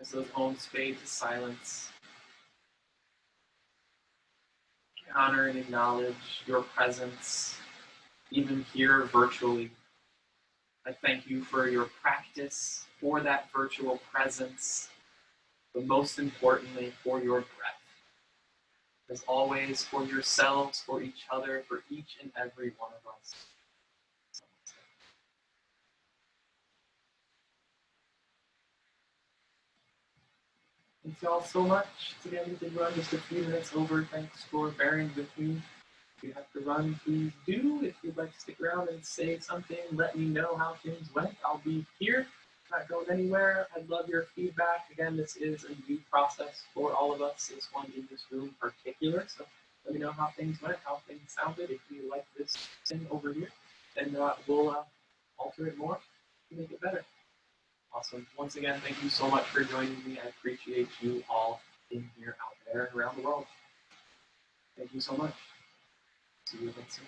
As those ohms fade to silence, honor and acknowledge your presence, even here virtually. I thank you for your practice, for that virtual presence, but most importantly, for your breath. As always, for yourselves, for each other, for each and every one of us. Thanks y'all so much. Today we did run just a few minutes over. Thanks for bearing with me. If you have to run, please do. If you'd like to stick around and say something, let me know how things went. I'll be here, not going anywhere. I'd love your feedback. Again, this is a new process for all of us, this one in this room in particular. So let me know how things went, how things sounded. If you like this thing over here, then we'll alter it more to make it better. Awesome. Once again, thank you so much for joining me. I appreciate you all in here, out there, and around the world. Thank you so much. See you again soon.